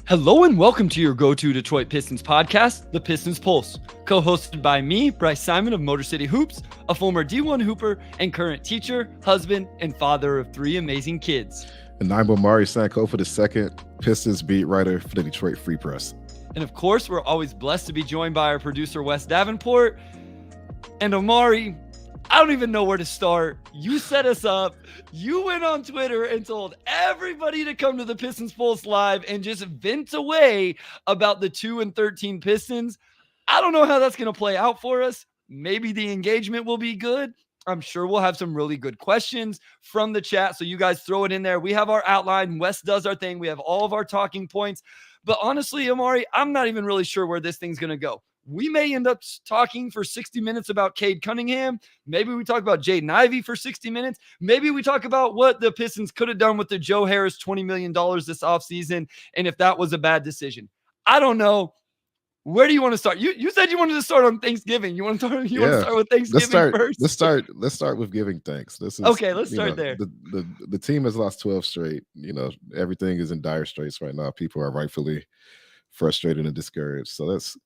Hello and welcome to your go-to Detroit Pistons podcast, the Pistons Pulse, co-hosted by me, Bryce Simon of Motor City Hoops, a former D1 Hooper and current teacher, husband, and father of three amazing kids. And I'm Omari Sankofa, the second Pistons beat writer for the Detroit Free Press. And of course, we're always blessed to be joined by our producer, Wes Davenport. And Omari, I don't even know where to start. You set us up. You went on Twitter and told everybody to come to the Pistons Pulse Live and just vent away about the 2-13 Pistons. I don't know how that's going to play out for us. Maybe the engagement will be good. I'm sure we'll have some really good questions from the chat. So you guys throw it in there. We have our outline. Wes does our thing. We have all of our talking points. But honestly, Omari, I'm not even really sure where this thing's going to go. We may end up talking for 60 minutes about Cade Cunningham. Maybe we talk about Jaden Ivey for 60 minutes. Maybe we talk about what the Pistons could have done with the Joe Harris $20 million this offseason and if that was a bad decision. I don't know. Where do you want to start? You said you wanted to start on Thanksgiving. You want to start with Thanksgiving first? Let's start with giving thanks. This is okay. Let's start there. The team has lost 12 straight. Everything is in dire straits right now. People are rightfully frustrated and discouraged. So let's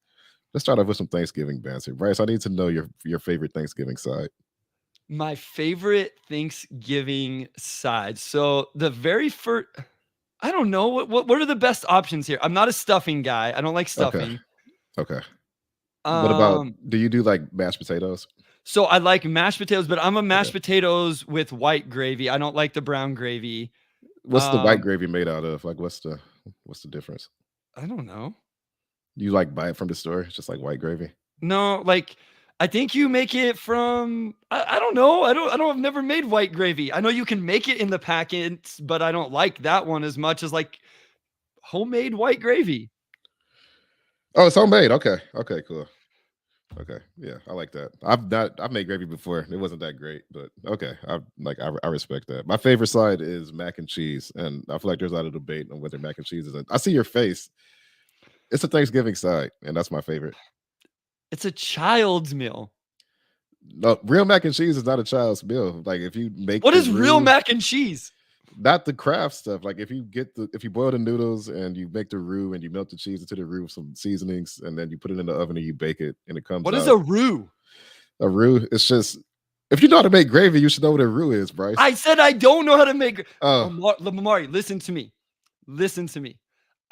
start off with some Thanksgiving banter. Bryce, I need to know your favorite Thanksgiving side. My favorite Thanksgiving side. So the very first, I don't know what are the best options here. I'm not a stuffing guy. I don't like stuffing. Okay. What about, do you do like mashed potatoes? So I like mashed potatoes, but I'm a mashed potatoes with white gravy. I don't like the brown gravy. What's the white gravy made out of? Like, what's the difference? I don't know. You like buy it from the store? It's just like white gravy? No, like I think you make it from I don't know. I've never made white gravy. I know you can make it in the packets, but I don't like that one as much as like homemade white gravy. Oh, it's homemade. Okay, cool. Okay, yeah, I like that. I've made gravy before. It wasn't that great, but okay. I respect that. My favorite side is mac and cheese, and I feel like there's a lot of debate on whether mac and cheese is. I see your face. It's a Thanksgiving side, and that's my favorite. It's a child's meal. No, real mac and cheese is not a child's meal. Like if you make what is real mac and cheese? Not the craft stuff. Like if you boil the noodles and you make the roux and you melt the cheese into the roux with some seasonings, and then you put it in the oven and you bake it, and it comes. What is a roux? A roux? It's just if you know how to make gravy, you should know what a roux is, Bryce. I said I don't know how to make. Omari, listen to me. Listen to me.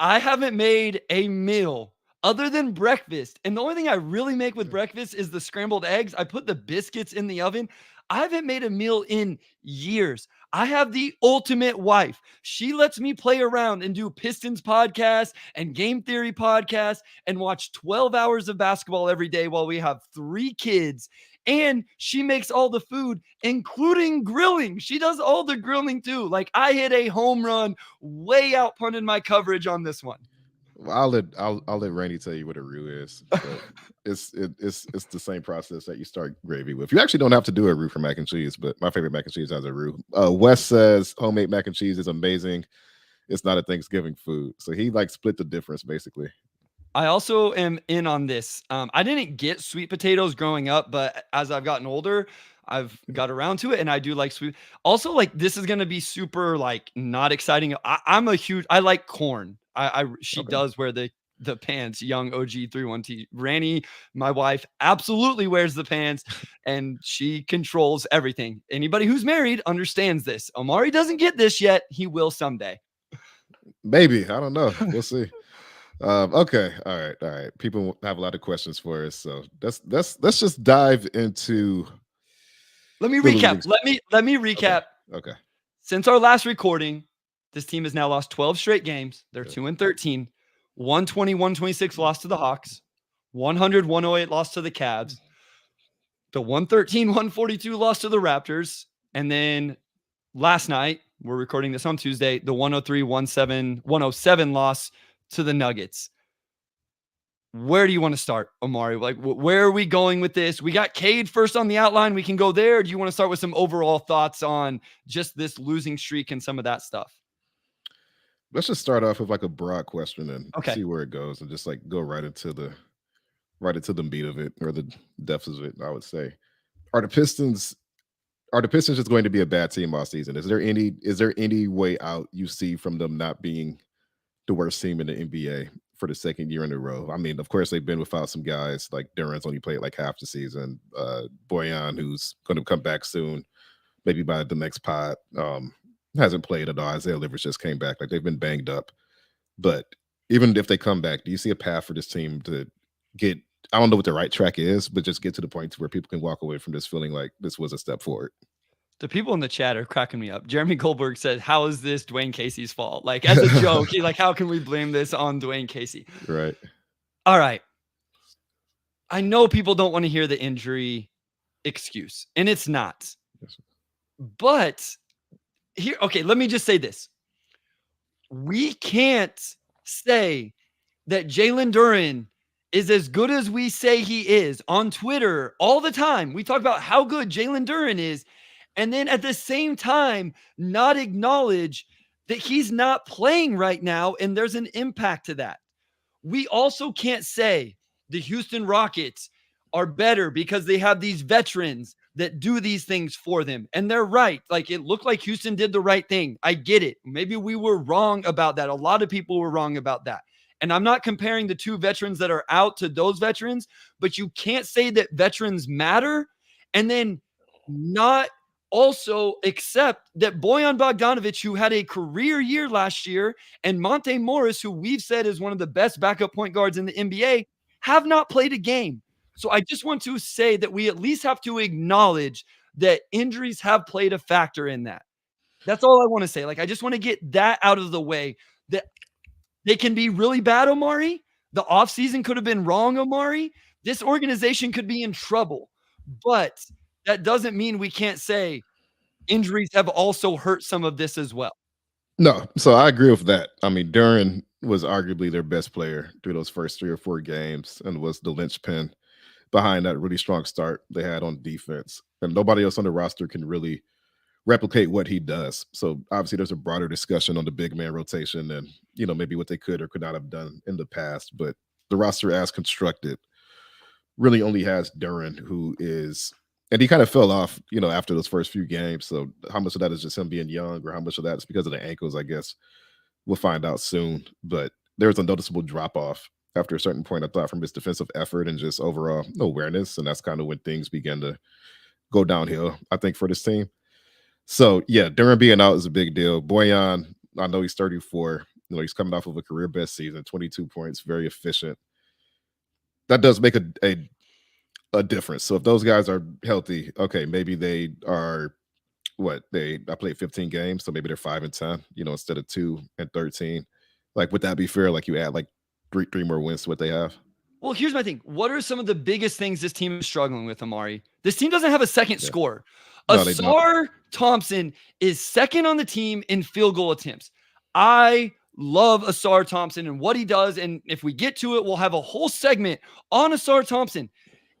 I haven't made a meal other than breakfast. And the only thing I really make with breakfast is the scrambled eggs. I put the biscuits in the oven. I haven't made a meal in years. I have the ultimate wife. She lets me play around and do Pistons podcasts and game theory podcasts and watch 12 hours of basketball every day while we have 3 kids. And she makes all the food, including grilling. She does all the grilling too. Like I hit a home run, way outpunted my coverage on this one. Well, I'll let Randy tell you what a roux is. It's the same process that you start gravy with. You actually don't have to do a roux for mac and cheese, but my favorite mac and cheese has a roux. Wes says homemade mac and cheese is amazing. It's not a Thanksgiving food, so he like split the difference basically. I also am in on this. I didn't get sweet potatoes growing up, but as I've gotten older, I've got around to it, and I do like sweet. Also, like this is gonna be super like not exciting. I like corn. She does wear the pants. Young OG 31T Ranny, my wife, absolutely wears the pants, and she controls everything. Anybody who's married understands this. Omari doesn't get this yet. He will someday. Maybe, I don't know. We'll see. Okay, all right. People have a lot of questions for us, so let's just dive into. Let me recap. Let me recap. Okay. Since our last recording, this team has now lost 12 straight games. They're 2-13, 120-126 loss to the Hawks, 100-108 loss to the Cavs, the 113-142 loss to the Raptors, and then last night, we're recording this on Tuesday, the 103-107 loss to the Nuggets. Where do you want to start, Omari? Like, where are we going with this? We got Cade first on the outline. We can go there. Do you want to start with some overall thoughts on just this losing streak and some of that stuff? Let's just start off with like a broad question and see where it goes, and just like go right into the meat of it, or the depths of it. I would say, are the Pistons just going to be a bad team all season? Is there any way out you see from them not being the worst team in the NBA for the second year in a row. I mean, of course, they've been without some guys like Duran's only played like half the season. Boyan, who's going to come back soon, maybe by the next pod, hasn't played at all. Isaiah Livers just came back. Like they've been banged up. But even if they come back, do you see a path for this team to get, I don't know what the right track is, but just get to the point where people can walk away from this feeling like this was a step forward? The people in the chat are cracking me up. Jeremy Goldberg said, how is this Dwayne Casey's fault? Like, as a joke, how can we blame this on Dwayne Casey? Right. All right. I know people don't want to hear the injury excuse, and it's not. Yes. But here, okay, let me just say this. We can't say that Jalen Duren is as good as we say he is on Twitter all the time. We talk about how good Jalen Duren is, and then at the same time, not acknowledge that he's not playing right now, and there's an impact to that. We also can't say the Houston Rockets are better because they have these veterans that do these things for them. And they're right. Like, it looked like Houston did the right thing. I get it. Maybe we were wrong about that. A lot of people were wrong about that. And I'm not comparing the two veterans that are out to those veterans, but you can't say that veterans matter and then not also accept that Bojan Bogdanovic, who had a career year last year, and Monte Morris, who we've said is one of the best backup point guards in the NBA, have not played a game. So I just want to say that we at least have to acknowledge that injuries have played a factor in that. That's all I want to say. Like, I just want to get that out of the way, that they can be really bad, Omari. The offseason could have been wrong, Omari. This organization could be in trouble. But that doesn't mean we can't say injuries have also hurt some of this as well. No, so I agree with that. I mean, Duren was arguably their best player through those first 3 or 4 games and was the linchpin behind that really strong start they had on defense. And nobody else on the roster can really replicate what he does. So obviously there's a broader discussion on the big man rotation and, maybe what they could or could not have done in the past. But the roster as constructed really only has Duren, who is, and he kind of fell off, after those first few games. So how much of that is just him being young or how much of that is because of the ankles, I guess we'll find out soon. But there was a noticeable drop off after a certain point, I thought, from his defensive effort and just overall awareness. And that's kind of when things began to go downhill, I think, for this team. So, yeah, Duren being out is a big deal. Bojan, I know he's 34. He's coming off of a career best season, 22 points, very efficient. That does make a difference. So if those guys are healthy, okay, maybe they are I played 15 games, so maybe they're 5 and 10, instead of 2 and 13. Like, would that be fair? Like, you add like three more wins to what they have? Well, here's my thing. What are some of the biggest things this team is struggling with, Omari? This team doesn't have a second scorer. No, Ausar Thompson is second on the team in field goal attempts. I love Ausar Thompson and what he does. And if we get to it, we'll have a whole segment on Ausar Thompson.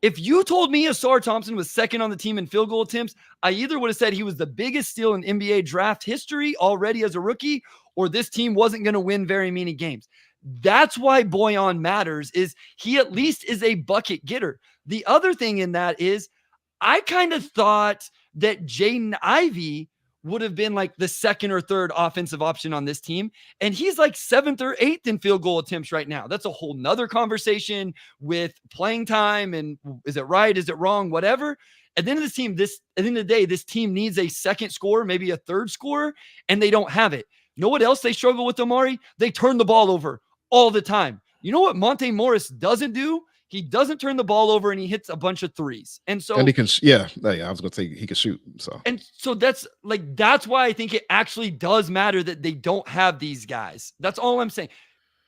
If you told me Ausar Thompson was second on the team in field goal attempts, I either would have said he was the biggest steal in NBA draft history already as a rookie, or this team wasn't going to win very many games. That's why Bojan matters, is he at least is a bucket getter. The other thing in that is I kind of thought that Jaden Ivey would have been like the second or third offensive option on this team. And he's like 7th or 8th in field goal attempts right now. That's a whole nother conversation with playing time. And is it right? Is it wrong? Whatever. At the end of the team, at the end of the day, this team needs a second scorer, maybe a third scorer, and they don't have it. You know what else they struggle with, Omari? They turn the ball over all the time. You know what Monte Morris doesn't do? He doesn't turn the ball over, and he hits a bunch of threes. And so, and he can, I was going to say he can shoot. So that's why I think it actually does matter that they don't have these guys. That's all I'm saying.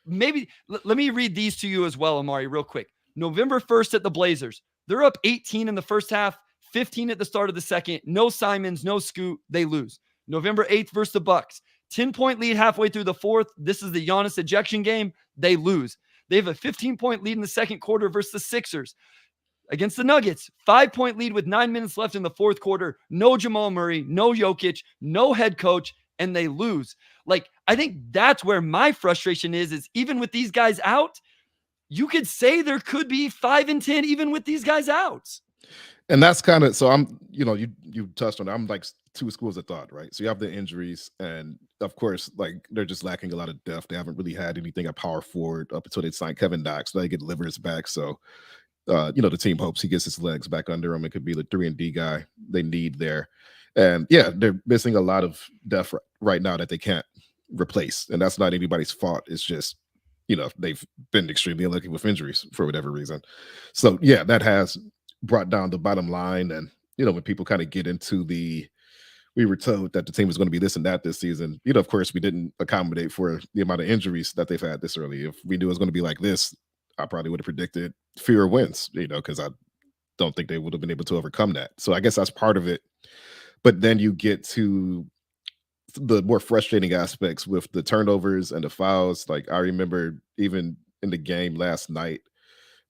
Maybe let me read these to you as well, Omari, real quick. November 1st at the Blazers. They're up 18 in the first half, 15 at the start of the second. No Simons, no Scoot. They lose. November 8th versus the Bucks. 10-point lead halfway through the fourth. This is the Giannis ejection game. They lose. They have a 15-point lead in the second quarter versus the Sixers. Against the Nuggets, 5-point lead with 9 minutes left in the fourth quarter. No Jamal Murray, no Jokic, no head coach, and they lose. Like, I think that's where my frustration is even with these guys out, you could say there could be 5 and 10 even with these guys out. And that's kind of, so I'm, you you touched on it. I'm like two schools of thought, right? So you have the injuries, and of course, like they're just lacking a lot of depth. They haven't really had anything at power forward up until they signed Kevin Knox. They get Livers back, so the team hopes he gets his legs back under him. It could be the 3-and-D guy they need there. And yeah, they're missing a lot of depth right now that they can't replace. And that's not anybody's fault. It's just, they've been extremely unlucky with injuries for whatever reason. So yeah, that has brought down the bottom line. And, when people kind of get into we were told that the team was going to be this and that this season. Of course, we didn't accommodate for the amount of injuries that they've had this early. If we knew it was going to be like this, I probably would have predicted fewer wins, because I don't think they would have been able to overcome that. So I guess that's part of it. But then you get to the more frustrating aspects with the turnovers and the fouls. Like I remember even in the game last night,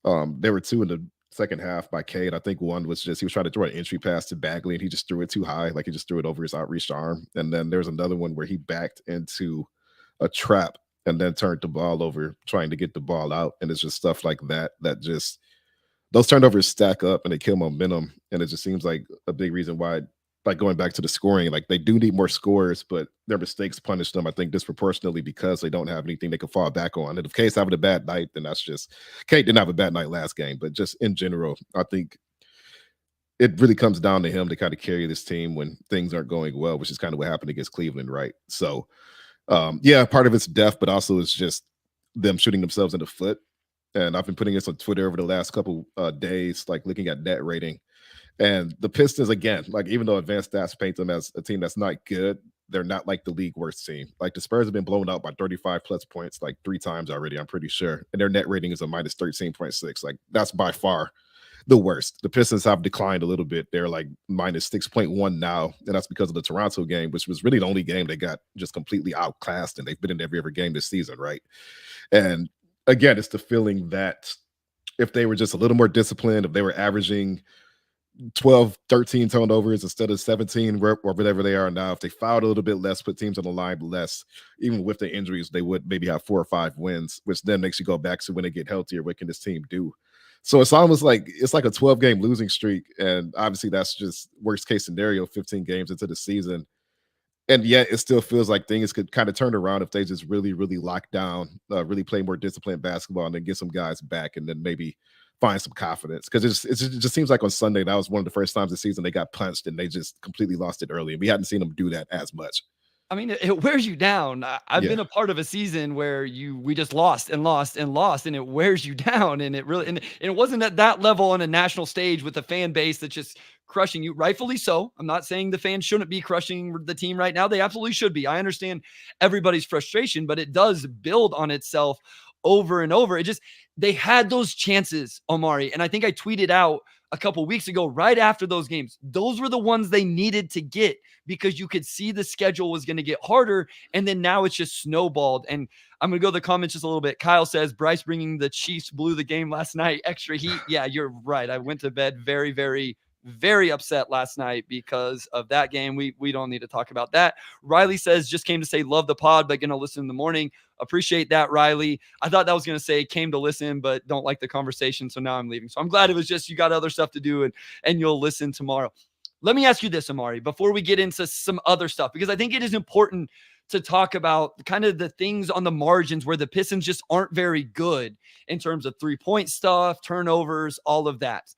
there were two in the second half by Cade. I think one was just he was trying to throw an entry pass to Bagley and he just threw it too high, like he just threw it over his outreached arm. And then there's another one where he backed into a trap and then turned the ball over trying to get the ball out. And it's just stuff like that just those turnovers stack up and they kill momentum. And it just seems like a big reason why, like going back to the scoring, like they do need more scores, but their mistakes punish them, I think, disproportionately because they don't have anything they can fall back on. And if Cade's having a bad night, then that's just Cade didn't have a bad night last game, but just in general, I think it really comes down to him to kind of carry this team when things aren't going well, which is kind of what happened against Cleveland, right? So yeah, part of it's depth, but also it's just them shooting themselves in the foot. And I've been putting this on Twitter over the last couple days, like looking at net rating. And the Pistons, again, like even though advanced stats paint them as a team that's not good, they're not like the league worst team. Like the Spurs have been blown out by 35 plus points like 3 times already, I'm pretty sure. And their net rating is a minus 13.6. Like that's by far the worst. The Pistons have declined a little bit. They're like minus 6.1 now. And that's because of the Toronto game, which was really the only game they got just completely outclassed. And they've been in every other game this season, right? And again, it's the feeling that if they were just a little more disciplined, if they were averaging 12, 13 turnovers instead of 17 or whatever they are now, if they fouled a little bit less, put teams on the line less, even with the injuries, they would maybe have 4 or 5 wins, which then makes you go back to when they get healthier, what can this team do? So it's almost like it's like a 12-game losing streak. And obviously that's just worst case scenario, 15 games into the season. And yet it still feels like things could kind of turn around if they just really, really lock down, really play more disciplined basketball and then get some guys back and then maybe find some confidence. Because it just seems like on Sunday, that was one of the first times this season they got punched and they just completely lost it early. And we hadn't seen them do that as much. I mean, it wears you down. I've been a part of a season where we just lost and lost and lost, and it wears you down. And it really, and it wasn't at that level on a national stage with a fan base that's just crushing you, rightfully so. I'm not saying the fans shouldn't be crushing the team right now. They absolutely should be. I understand everybody's frustration, but it does build on itself over and over. They had those chances, Omari. And I think I tweeted out a couple weeks ago, right after those games, those were the ones they needed to get because you could see the schedule was going to get harder. And then now it's just snowballed. And I'm going to go to the comments just a little bit. Kyle says, Bryce bringing the Chiefs blew the game last night. Extra heat. Yeah, you're right. I went to bed very, very, very upset last night because of that game. We don't need to talk about that. Riley says, just came to say love the pod, but going to listen in the morning. Appreciate that, Riley. I thought that was going to say came to listen, but don't like the conversation. So now I'm leaving. So I'm glad it was just you got other stuff to do and you'll listen tomorrow. Let me ask you this, Omari, before we get into some other stuff, because I think it is important to talk about kind of the things on the margins where the Pistons just aren't very good in terms of 3-point stuff, turnovers, all of that.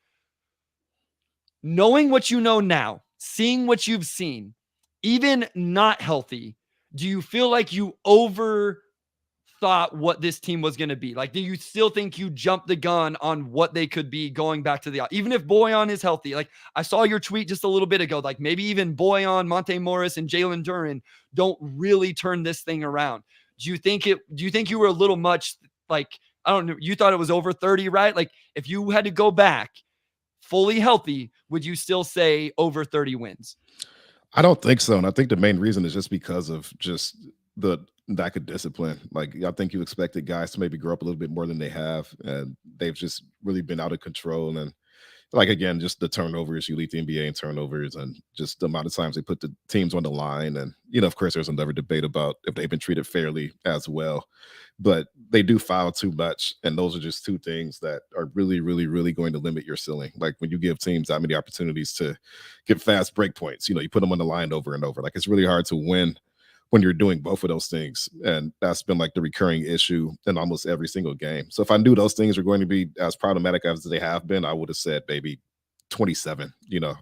Knowing what you know now, seeing what you've seen, even not healthy, do you feel like you overthought what this team was going to be? Like, do you still think you jumped the gun on what they could be going back to even if Boyan is healthy? Like, I saw your tweet just a little bit ago, like maybe even Boyan, Monte Morris, and Jalen Duren don't really turn this thing around. Do you think you were a little much, like, I don't know, you thought it was over 30, right? Like, if you had to go back fully healthy, would you still say over 30 wins? I don't think so. And I think the main reason is just because of just the lack of discipline. Like, I think you expected guys to maybe grow up a little bit more than they have. And they've just really been out of control. And like again, just the turnovers. You lead the NBA in turnovers, and just the amount of times they put the teams on the line. And of course, there's another debate about if they've been treated fairly as well. But they do foul too much, and those are just two things that are really, really, really going to limit your ceiling. Like when you give teams that many opportunities to get fast break points, you put them on the line over and over. Like it's really hard to win when you're doing both of those things. And that's been like the recurring issue in almost every single game. So if I knew those things were going to be as problematic as they have been, I would have said maybe 27,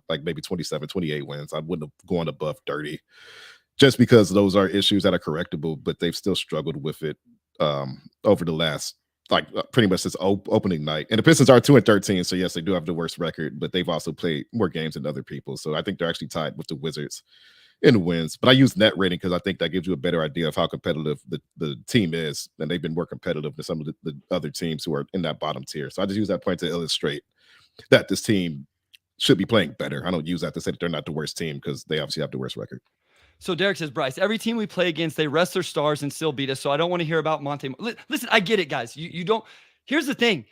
like maybe 27, 28 wins. I wouldn't have gone above 30 just because those are issues that are correctable, but they've still struggled with it over the last pretty much since opening night. And the Pistons are 2-13, so yes, they do have the worst record, but they've also played more games than other people. So I think they're actually tied with the Wizards in wins. But I use net rating because I think that gives you a better idea of how competitive the team is, and they've been more competitive than some of the other teams who are in that bottom tier. So I just use that point to illustrate that this team should be playing better. I don't use that to say that they're not the worst team because they obviously have the worst record. So Derek says, Bryce, every team we play against, they rest their stars and still beat us. So I don't want to hear about Monte. Listen, I get it, guys. You don't. Here's the thing.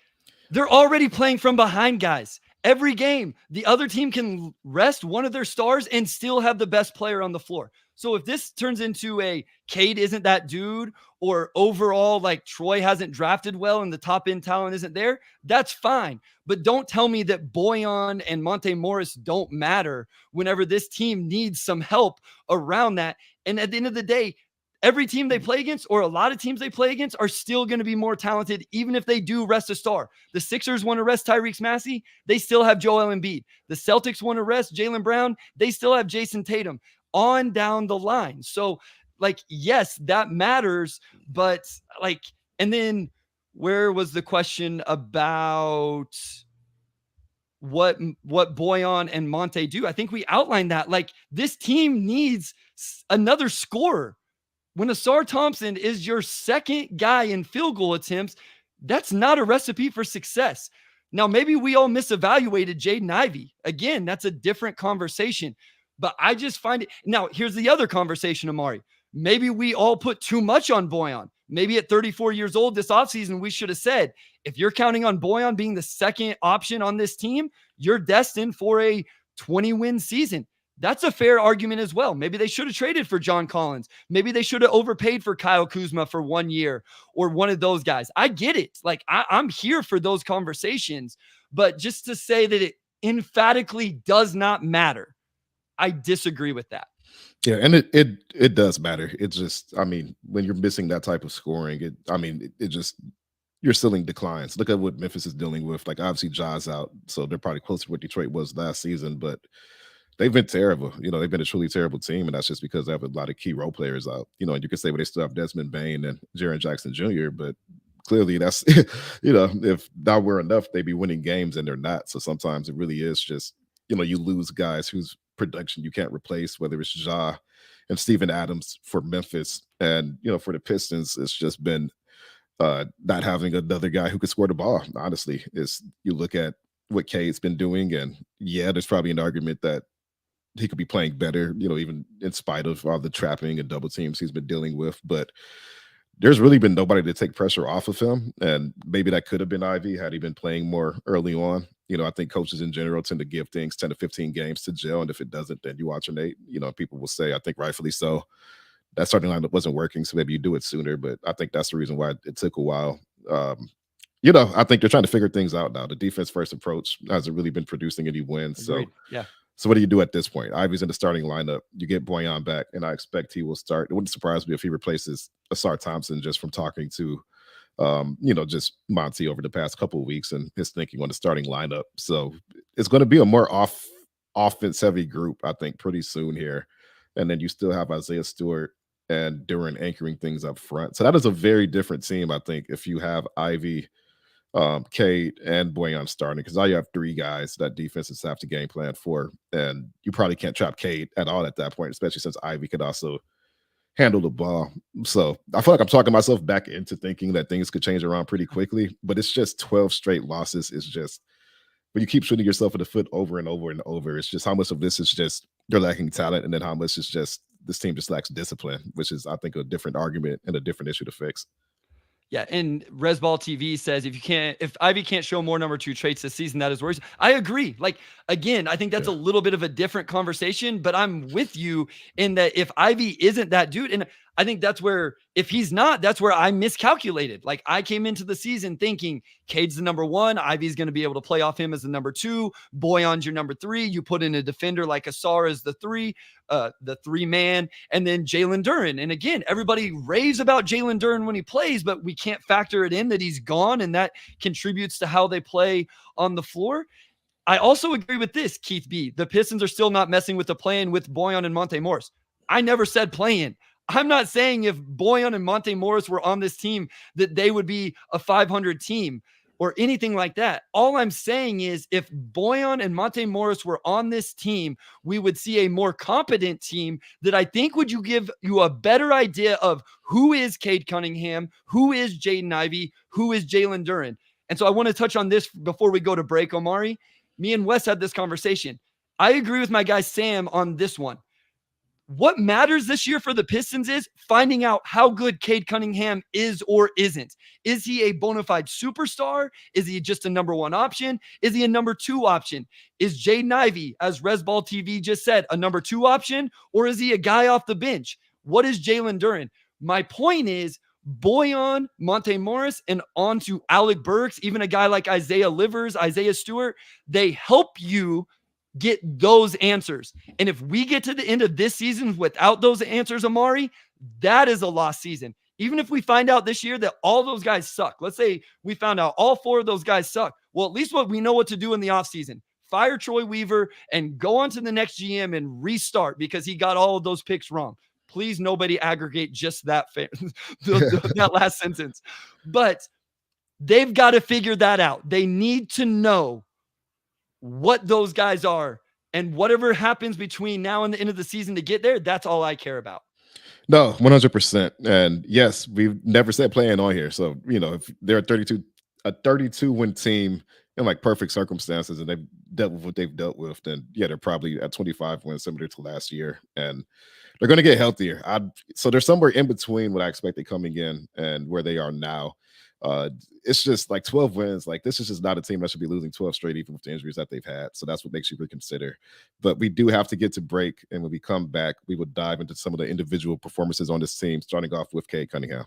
They're already playing from behind, guys. Every game, the other team can rest one of their stars and still have the best player on the floor. So if this turns into a Cade isn't that dude, or overall like Troy hasn't drafted well and the top end talent isn't there, that's fine. But don't tell me that Boyan and Monte Morris don't matter whenever this team needs some help around that. And at the end of the day, every team they play against, or a lot of teams they play against, are still going to be more talented, even if they do rest a star. The Sixers want to rest Tyrese Maxey. They still have Joel Embiid. The Celtics want to rest Jaylen Brown. They still have Jason Tatum, on down the line. So, like, yes, that matters. But, like, and then where was the question about what Boyan and Monte do? I think we outlined that. Like, this team needs another scorer. When Ausar Thompson is your second guy in field goal attempts, that's not a recipe for success. Now, maybe we all misevaluated Jaden Ivey. Again, that's a different conversation. But I just find it. Now, here's the other conversation, Omari. Maybe we all put too much on Boyan. Maybe at 34 years old this offseason, we should have said, if you're counting on Boyan being the second option on this team, you're destined for a 20-win season. That's a fair argument as well. Maybe they should have traded for John Collins. Maybe they should have overpaid for Kyle Kuzma for 1 year, or one of those guys. I get it. Like, I'm here for those conversations. But just to say that it emphatically does not matter, I disagree with that. Yeah, and it does matter. It's just, I mean, when you're missing that type of scoring, it just, your ceiling declines. Look at what Memphis is dealing with. Like, obviously, Ja's out, so they're probably closer to what Detroit was last season, but they've been terrible. They've been a truly terrible team, and that's just because they have a lot of key role players out. And you could say, well, they still have Desmond Bane and Jaren Jackson Jr., but clearly that's, if that were enough, they'd be winning games, and they're not. So sometimes it really is just, you lose guys whose production you can't replace, whether it's Ja and Steven Adams for Memphis. And, for the Pistons, it's just been not having another guy who could score the ball, honestly. Is you look at what Cade's been doing, and yeah, there's probably an argument that he could be playing better, even in spite of all the trapping and double teams he's been dealing with. But there's really been nobody to take pressure off of him. And maybe that could have been Ivy had he been playing more early on. I think coaches in general tend to give things 10 to 15 games to gel. And if it doesn't, then you alternate. People will say, I think rightfully so, that starting lineup wasn't working, so maybe you do it sooner. But I think that's the reason why it took a while. I think they're trying to figure things out now. The defense first approach hasn't really been producing any wins. Agreed. So yeah. So what do you do at this point? Ivy's in the starting lineup. You get Boyan back, and I expect he will start. It wouldn't surprise me if he replaces Ausar Thompson, just from talking to, just Monty over the past couple of weeks and his thinking on the starting lineup. So it's going to be a more offense-heavy group, I think, pretty soon here. And then you still have Isaiah Stewart and Duran anchoring things up front. So that is a very different team, I think, if you have Ivy, Cade, and Boyan starting, because now you have three guys that defenses have to game plan for, and you probably can't trap Cade at all at that point, especially since Ivy could also handle the ball. So I feel like I'm talking myself back into thinking that things could change around pretty quickly, but it's just 12 straight losses. It's just, when you keep shooting yourself in the foot over and over and over, it's just how much of this is just they're lacking talent, and then how much is just this team just lacks discipline, which is, I think, a different argument and a different issue to fix. Yeah, and Resball TV says if Ivy can't show more number 2 traits this season, that is worrisome. I agree. Like, again, I think that's Yeah. a little bit of a different conversation, but I'm with you in that if Ivy isn't that dude, and I think that's where, if he's not, that's where I miscalculated. Like, I came into the season thinking Cade's the number 1, Ivy's going to be able to play off him as the number 2, Boyan's your number 3. You put in a defender like Ausar as the 3 man, and then Jalen Duren. And again, everybody raves about Jalen Duren when he plays, but we can't factor it in that he's gone, and that contributes to how they play on the floor. I also agree with this, Keith B. The Pistons are still not messing with the plan with Boyan and Monte Morris. I never said playing. I'm not saying if Boyan and Monte Morris were on this team that they would be a 500 team or anything like that. All I'm saying is if Boyan and Monte Morris were on this team, we would see a more competent team that I think would give you a better idea of who is Cade Cunningham, who is Jaden Ivey, who is Jalen Duren. And so I want to touch on this before we go to break, Omari. Me and Wes had this conversation. I agree with my guy Sam on this one. What matters this year for the Pistons is finding out how good Cade Cunningham is or isn't. Is he a bona fide superstar? Is he just a number 1 option? Is he a number 2 option? Is Jaden Ivey, as Resball TV just said, a number 2 option? Or is he a guy off the bench? What is Jalen Duren? My point is Boyan, Monte Morris, and on to Alec Burks, even a guy like Isaiah Livers, Isaiah Stewart, they help you get those answers. And if we get to the end of this season without those answers, Omari, that is a lost season. Even if we find out this year that all those guys suck, let's say we found out all 4 of those guys suck. Well, at least we know what to do in the offseason. Fire Troy Weaver and go on to the next GM and restart because he got all of those picks wrong. Please, nobody aggregate just that that last sentence. But they've got to figure that out. They need to know what those guys are, and whatever happens between now and the end of the season to get there, that's all I care about. No, 100%. And yes, we've never said playing on here. So, if they're a 32 win team in like perfect circumstances and they've dealt with what they've dealt with, then yeah, they're probably at 25 wins, similar to last year. And they're going to get healthier. So they're somewhere in between what I expected coming in and where they are now. It's just like 12 wins. Like, this is just not a team that should be losing 12 straight, even with the injuries that they've had. So that's what makes you reconsider. But we do have to get to break. And when we come back, we will dive into some of the individual performances on this team, starting off with Cade Cunningham.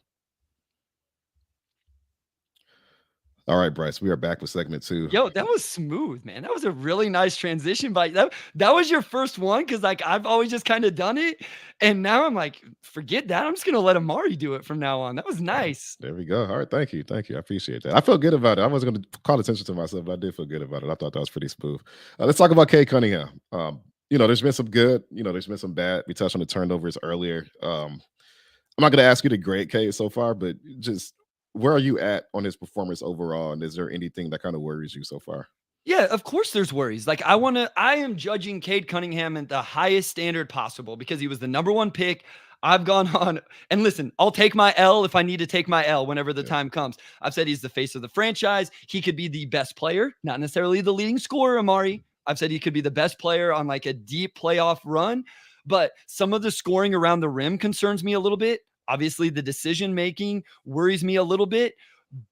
All right, Bryce, we are back with segment 2. Yo, that was smooth, man. That was a really nice transition. But that was your first one, because like I've always just kind of done it. And now I'm like, forget that. I'm just going to let Omari do it from now on. That was nice. There we go. All right. Thank you. I appreciate that. I felt good about it. I wasn't going to call attention to myself, but I did feel good about it. I thought that was pretty smooth. Let's talk about Cade Cunningham. There's been some good, there's been some bad. We touched on the turnovers earlier. I'm not going to ask you to grade Cade so far, but just where are you at on his performance overall? And is there anything that kind of worries you so far? Yeah, of course there's worries. Like I am judging Cade Cunningham at the highest standard possible because he was the number 1 pick. I've gone on, and listen, I'll take my L if I need to take my L whenever the time comes. I've said he's the face of the franchise. He could be the best player, not necessarily the leading scorer, Omari. I've said he could be the best player on like a deep playoff run, but some of the scoring around the rim concerns me a little bit. Obviously, the decision-making worries me a little bit,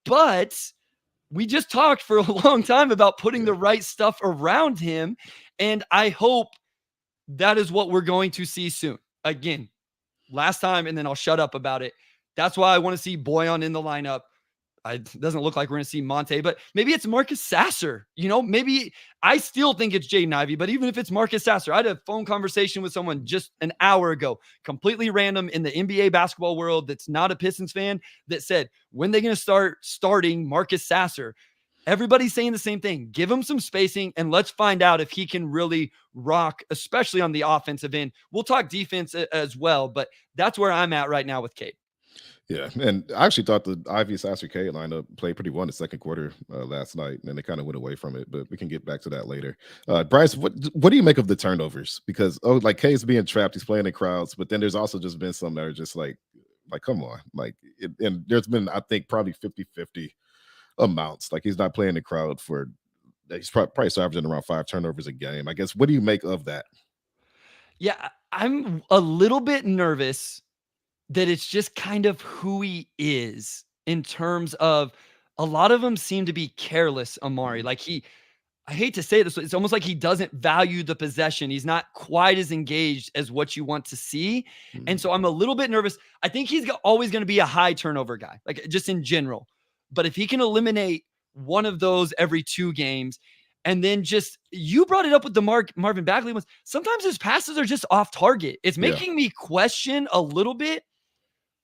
but we just talked for a long time about putting the right stuff around him, and I hope that is what we're going to see soon. Again, last time, and then I'll shut up about it. That's why I want to see Boyan in the lineup. It doesn't look like we're going to see Monte, but maybe it's Marcus Sasser. Maybe I still think it's Jaden Ivey, but even if it's Marcus Sasser, I had a phone conversation with someone just an hour ago, completely random in the NBA basketball world that's not a Pistons fan, that said, when they're going to start starting Marcus Sasser? Everybody's saying the same thing. Give him some spacing and let's find out if he can really rock, especially on the offensive end. We'll talk defense as well, but that's where I'm at right now with Cade. Yeah, and I actually thought the Ivy Sasser Cade lineup played pretty well in the second quarter last night, and they kind of went away from it. But we can get back to that later. Bryce, what do you make of the turnovers? Because like Cade's being trapped, he's playing in crowds, but then there's also just been some that are just like come on, and there's been I think probably 50-50 amounts. Like he's not playing the crowd he's probably averaging around 5 turnovers a game. I guess what do you make of that? Yeah, I'm a little bit nervous that it's just kind of who he is in terms of a lot of them seem to be careless, Omari. Like I hate to say this, it's almost like he doesn't value the possession. He's not quite as engaged as what you want to see. And so I'm a little bit nervous. I think he's always going to be a high turnover guy, like just in general. But if he can eliminate one of those every 2 games, and then just, you brought it up with the Marvin Bagley ones, sometimes his passes are just off target. It's making me question a little bit.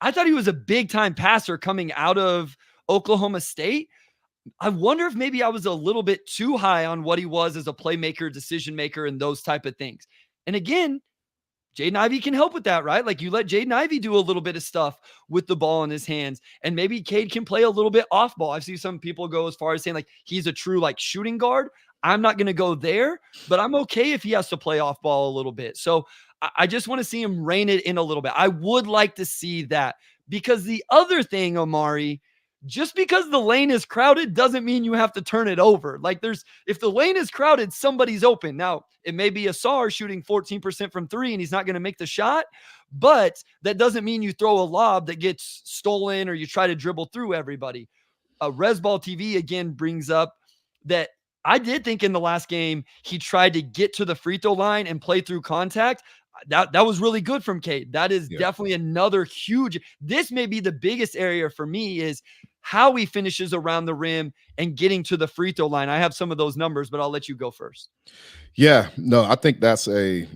I thought he was a big time passer coming out of Oklahoma State. I wonder if maybe I was a little bit too high on what he was as a playmaker, decision maker, and those type of things. And again, Jaden Ivey can help with that, right? Like you let Jaden Ivey do a little bit of stuff with the ball in his hands, and maybe Cade can play a little bit off ball. I've seen some people go as far as saying like he's a true like shooting guard. I'm not going to go there, but I'm okay if he has to play off ball a little bit. So I just want to see him rein it in a little bit. I would like to see that, because the other thing, Omari, just because the lane is crowded doesn't mean you have to turn it over. Like if the lane is crowded, somebody's open. Now, it may be Ausar shooting 14% from 3 and he's not going to make the shot, but that doesn't mean you throw a lob that gets stolen or you try to dribble through everybody. Resball TV again brings up that I did think in the last game he tried to get to the free throw line and play through contact. That was really good from Cade. That is definitely another huge. This may be the biggest area for me is how he finishes around the rim and getting to the free throw line. I have some of those numbers, but I'll let you go first. Yeah, no, I think that's a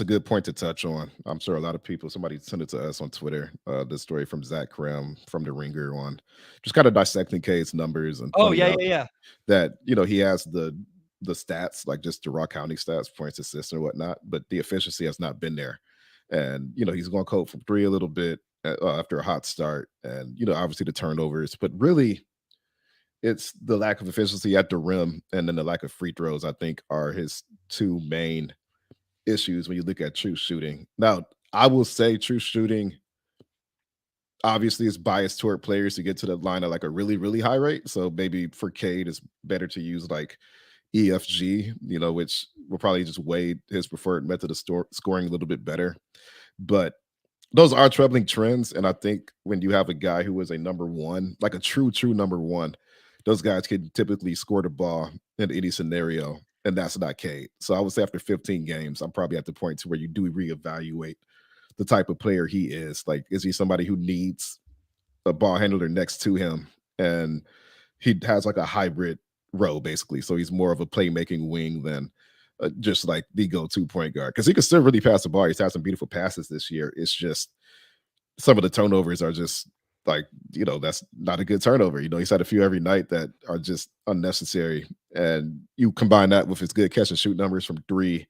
good point to touch on. I'm sure a lot of people, somebody sent it to us on Twitter, the story from Zach Krem from The Ringer on just kind of dissecting Cade's numbers and that, he has the stats, like just the raw counting stats, points, assists and whatnot, but the efficiency has not been there. And, he's going cold from 3 a little bit after a hot start, and, obviously the turnovers, but really it's the lack of efficiency at the rim and then the lack of free throws, I think, are his 2 main issues when you look at true shooting. Now, I will say true shooting obviously is biased toward players to get to the line at like a really, really high rate. So maybe for Cade, it's better to use like EFG, which will probably just weigh his preferred method of scoring a little bit better. But those are troubling trends. And I think when you have a guy who is a number 1, like a true number 1, those guys can typically score the ball in any scenario. And that's not Cade. So I would say after 15 games, I'm probably at the point to where you do reevaluate the type of player he is. Like, is he somebody who needs a ball handler next to him? And he has like a hybrid role, basically. So he's more of a playmaking wing than just like the go-to point guard. Because he can still really pass the ball. He's had some beautiful passes this year. It's just some of the turnovers are just like, that's not a good turnover. He's had a few every night that are just unnecessary. And you combine that with his good catch and shoot numbers from 3.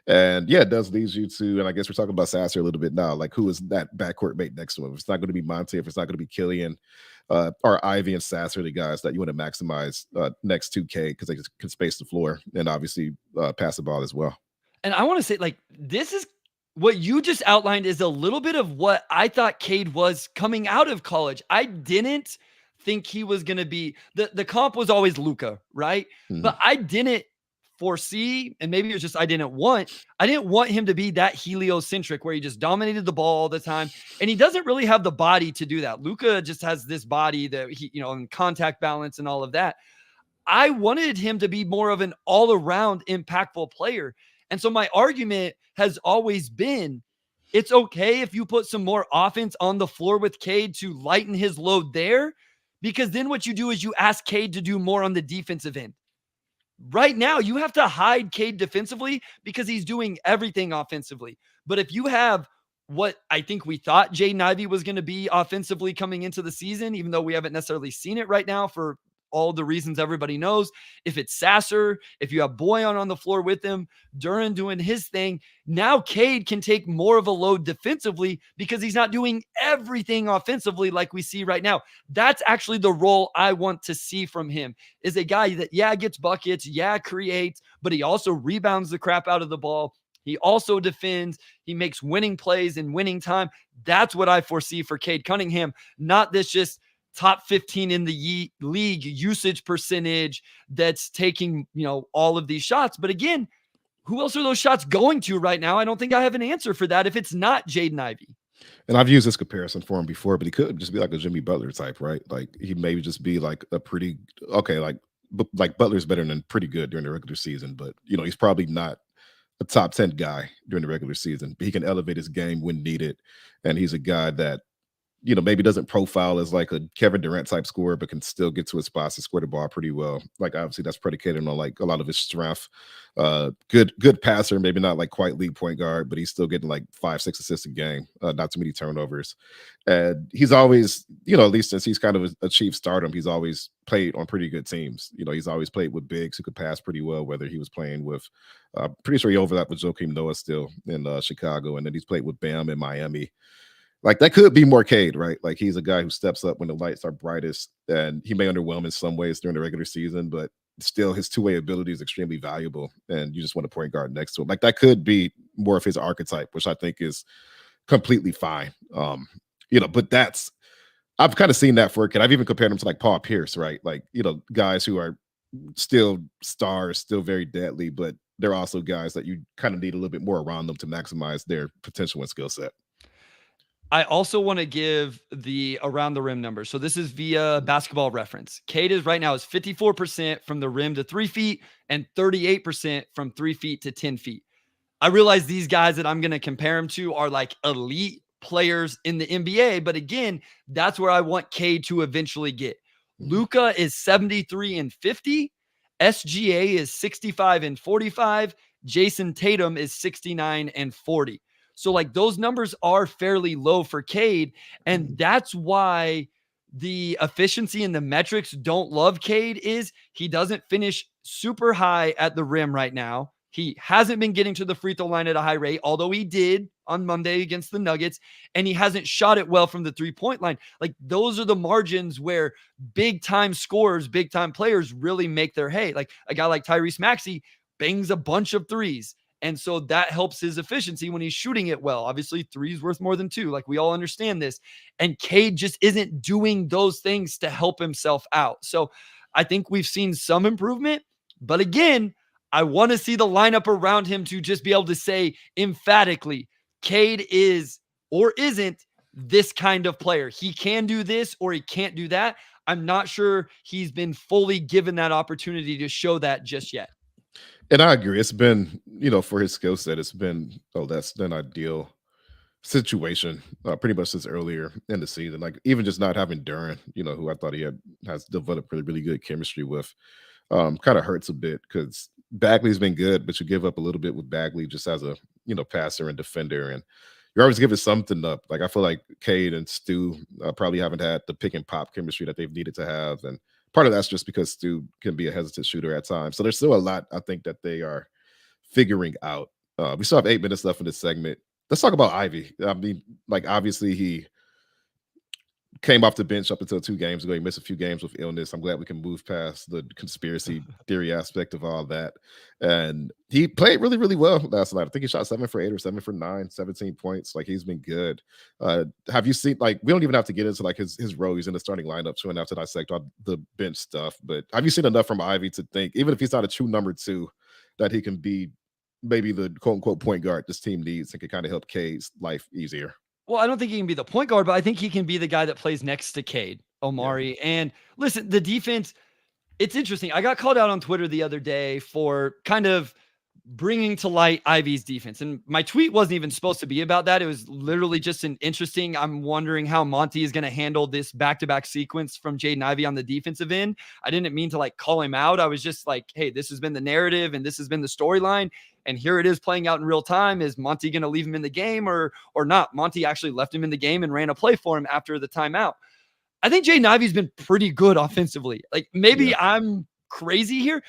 And it does lead you to, and I guess we're talking about Sasser a little bit now, like who is that backcourt mate next to him? If it's not going to be Monte, if it's not going to be Killian, or Ivy and Sasser, the guys that you want to maximize next to Cade because they can space the floor and obviously pass the ball as well. And I want to say, like, this is what you just outlined is a little bit of what I thought Cade was coming out of college. I didn't think he was going to be the comp was always Luka, right? Mm-hmm. But I didn't foresee, and maybe it was just I didn't want him to be that heliocentric where he just dominated the ball all the time. And he doesn't really have the body to do that. Luka just has this body that he, and contact balance and all of that. I wanted him to be more of an all-around impactful player. And so my argument has always been, it's okay if you put some more offense on the floor with Cade to lighten his load there, because then what you do is you ask Cade to do more on the defensive end. Right now, you have to hide Cade defensively because he's doing everything offensively. But if you have what I think we thought Jaden Ivey was going to be offensively coming into the season, even though we haven't necessarily seen it right now for all the reasons everybody knows. If it's Sasser, if you have Boyan on the floor with him, Duren doing his thing, now Cade can take more of a load defensively because he's not doing everything offensively like we see right now. That's actually the role I want to see from him, is a guy that, gets buckets, creates, but he also rebounds the crap out of the ball. He also defends. He makes winning plays in winning time. That's what I foresee for Cade Cunningham, not this just top 15 in the league usage percentage that's taking, all of these shots. But again, who else are those shots going to right now? I don't think I have an answer for that if it's not Jaden Ivey. And I've used this comparison for him before, but he could just be like a Jimmy Butler type, right? Like he maybe just be like a pretty okay, like Butler's better than pretty good during the regular season, but he's probably not a top 10 guy during the regular season. But he can elevate his game when needed. And he's a guy that maybe doesn't profile as like a Kevin Durant type scorer, but can still get to his spots and score the ball pretty well. Like obviously that's predicated on like a lot of his strength. Good passer, maybe not like quite lead point guard, but he's still getting like 5-6 assists a game, not too many turnovers. And he's always, at least since he's kind of achieved stardom, he's always played on pretty good teams. He's always played with bigs who could pass pretty well, whether he was playing with pretty sure he overlapped with Joakim Noah still in Chicago, and then he's played with Bam in Miami. Like that could be more Cade, right? Like he's a guy who steps up when the lights are brightest, and he may underwhelm in some ways during the regular season, but still his two-way ability is extremely valuable, and you just want a point guard next to him. Like that could be more of his archetype, which I think is completely fine. But I've kind of seen that for a kid. I've even compared him to like Paul Pierce, right? Like, guys who are still stars, still very deadly, but they're also guys that you kind of need a little bit more around them to maximize their potential and skill set. I also want to give the around the rim numbers. So this is via Basketball Reference. Cade is right now is 54% from the rim to 3 feet and 38% from 3 feet to 10 feet. I realize these guys that I'm going to compare him to are like elite players in the NBA. But again, that's where I want Cade to eventually get. Luka is 73 and 50. SGA is 65 and 45. Jason Tatum is 69 and 40. So like those numbers are fairly low for Cade. And that's why the efficiency and the metrics don't love Cade is he doesn't finish super high at the rim right now. He hasn't been getting to the free throw line at a high rate, although he did on Monday against the Nuggets, and he hasn't shot it well from the 3-point line. Like those are the margins where big time scorers, big time players really make their hay. Like a guy like Tyrese Maxey bangs a bunch of threes. And so that helps his efficiency when he's shooting it well. Obviously, 3 is worth more than 2. Like we all understand this. And Cade just isn't doing those things to help himself out. So I think we've seen some improvement. But again, I want to see the lineup around him to just be able to say emphatically, Cade is or isn't this kind of player. He can do this or he can't do that. I'm not sure he's been fully given that opportunity to show that just yet. And I agree. It's been, for his skill set, it's been less than ideal situation pretty much since earlier in the season. Like even just not having Duran, who I thought has developed really, really good chemistry with, kind of hurts a bit because Bagley's been good, but you give up a little bit with Bagley just as a passer and defender, and you're always giving something up. Like I feel like Cade and Stu probably haven't had the pick and pop chemistry that they've needed to have, and part of that's just because Stu can be a hesitant shooter at times. So there's still a lot I think that they are figuring out. We still have 8 minutes left in this segment. Let's talk about Ivey. I mean, like obviously he came off the bench up until 2 games ago. He missed a few games with illness. I'm glad we can move past the conspiracy theory aspect of all that. And he played really, really well last night. I think he shot 7 for 8 or 7 for 9, 17 points. Like he's been good. Have you seen, like, we don't even have to get into like his role. He's in the starting lineup, so we don't have to dissect all the bench stuff. But have you seen enough from Ivey to think, even if he's not a true number 2, that he can be maybe the quote unquote point guard this team needs and can kind of help Cade's life easier? Well, I don't think he can be the point guard, but I think he can be the guy that plays next to Cade, Omari. Yeah. And listen, the defense, it's interesting. I got called out on Twitter the other day for kind of bringing to light Ivey's defense. And my tweet wasn't even supposed to be about that. It was literally just an interesting, I'm wondering how Monty is going to handle this back-to-back sequence from Jaden Ivey on the defensive end. I didn't mean to like call him out. I was just like, hey, this has been the narrative and this has been the storyline. And here it is playing out in real time. Is Monty going to leave him in the game or not? Monty actually left him in the game and ran a play for him after the timeout. I think Jaden Ivey's been pretty good offensively. Like maybe I'm crazy here.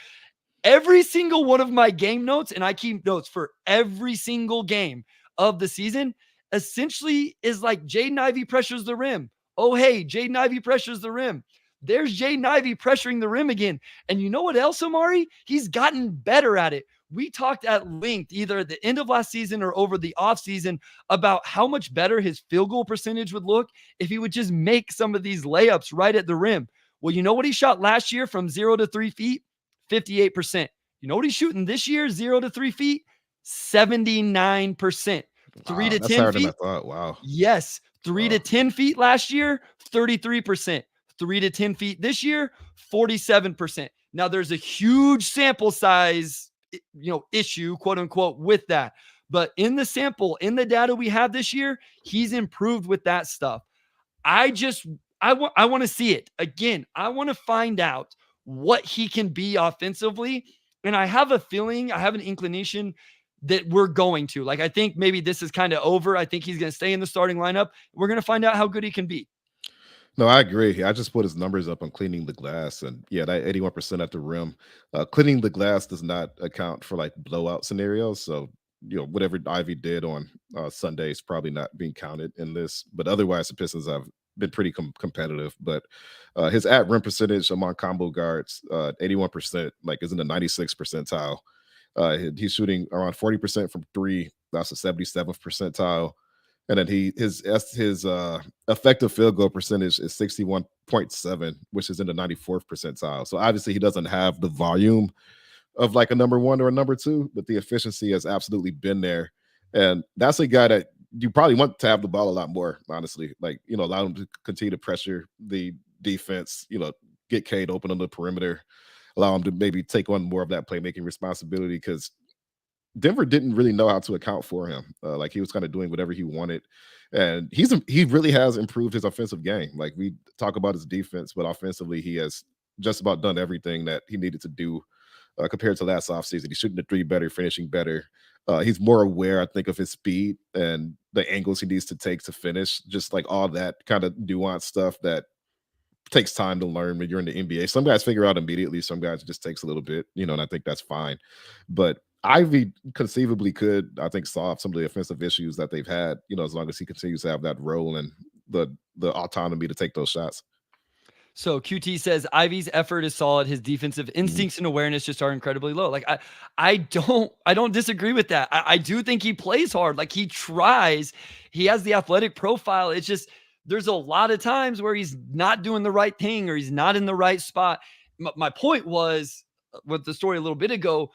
Every single one of my game notes, and I keep notes for every single game of the season, essentially is like Jaden Ivey pressures the rim. Oh, hey, Jaden Ivey pressures the rim. There's Jaden Ivey pressuring the rim again. And you know what else, Omari? He's gotten better at it. We talked at length either at the end of last season or over the offseason about how much better his field goal percentage would look if he would just make some of these layups right at the rim. Well, you know what he shot last year from 0 to 3 feet? 58%. You know what he's shooting this year, 0 to 3 feet? 79%. 3 Wow, to that's 10 higher than I feet. thought. Wow. Yes, 3 to Wow. 10 feet last year, 33%. 3 to 10 feet this year, 47%. Now there's a huge sample size, issue, quote unquote, with that. But in the sample, in the data we have this year, he's improved with that stuff. I just I want to see it. Again, I want to find out what he can be offensively. And I have a feeling, I have an inclination that we're going to. Like, I think maybe this is kind of over. I think he's going to stay in the starting lineup. We're going to find out how good he can be. No, I agree. I just put his numbers up on cleaning the glass, and yeah, that 81% at the rim. Cleaning the glass does not account for like blowout scenarios. So, whatever Ivy did on Sunday is probably not being counted in this. But otherwise, the Pistons have been pretty competitive. But his at rim percentage among combo guards, 81%, like is in the 96th percentile. He's shooting around 40% from three. That's the 77th percentile. And then his effective field goal percentage is 61.7, which is in the 94th percentile. So obviously he doesn't have the volume of like a number one or a number two, but the efficiency has absolutely been there. And that's a guy that you probably want to have the ball a lot more, honestly. Like, allow him to continue to pressure the defense, get Cade open on the perimeter, allow him to maybe take on more of that playmaking responsibility, because Denver didn't really know how to account for him. Like, he was kind of doing whatever he wanted, and he really has improved his offensive game. Like, we talk about his defense, but offensively, he has just about done everything that he needed to do compared to last offseason. He's shooting the three better, finishing better. He's more aware, I think, of his speed and the angles he needs to take to finish. Just like all that kind of nuanced stuff that takes time to learn when you're in the NBA. Some guys figure out immediately. Some guys it just takes a little bit, and I think that's fine. But Ivy conceivably could, I think, solve some of the offensive issues that they've had, as long as he continues to have that role and the autonomy to take those shots. So QT says Ivy's effort is solid. His defensive instincts and awareness just are incredibly low. Like, I don't disagree with that. I do think he plays hard. Like, he tries. He has the athletic profile. It's just there's a lot of times where he's not doing the right thing or he's not in the right spot. My point was with the story a little bit ago.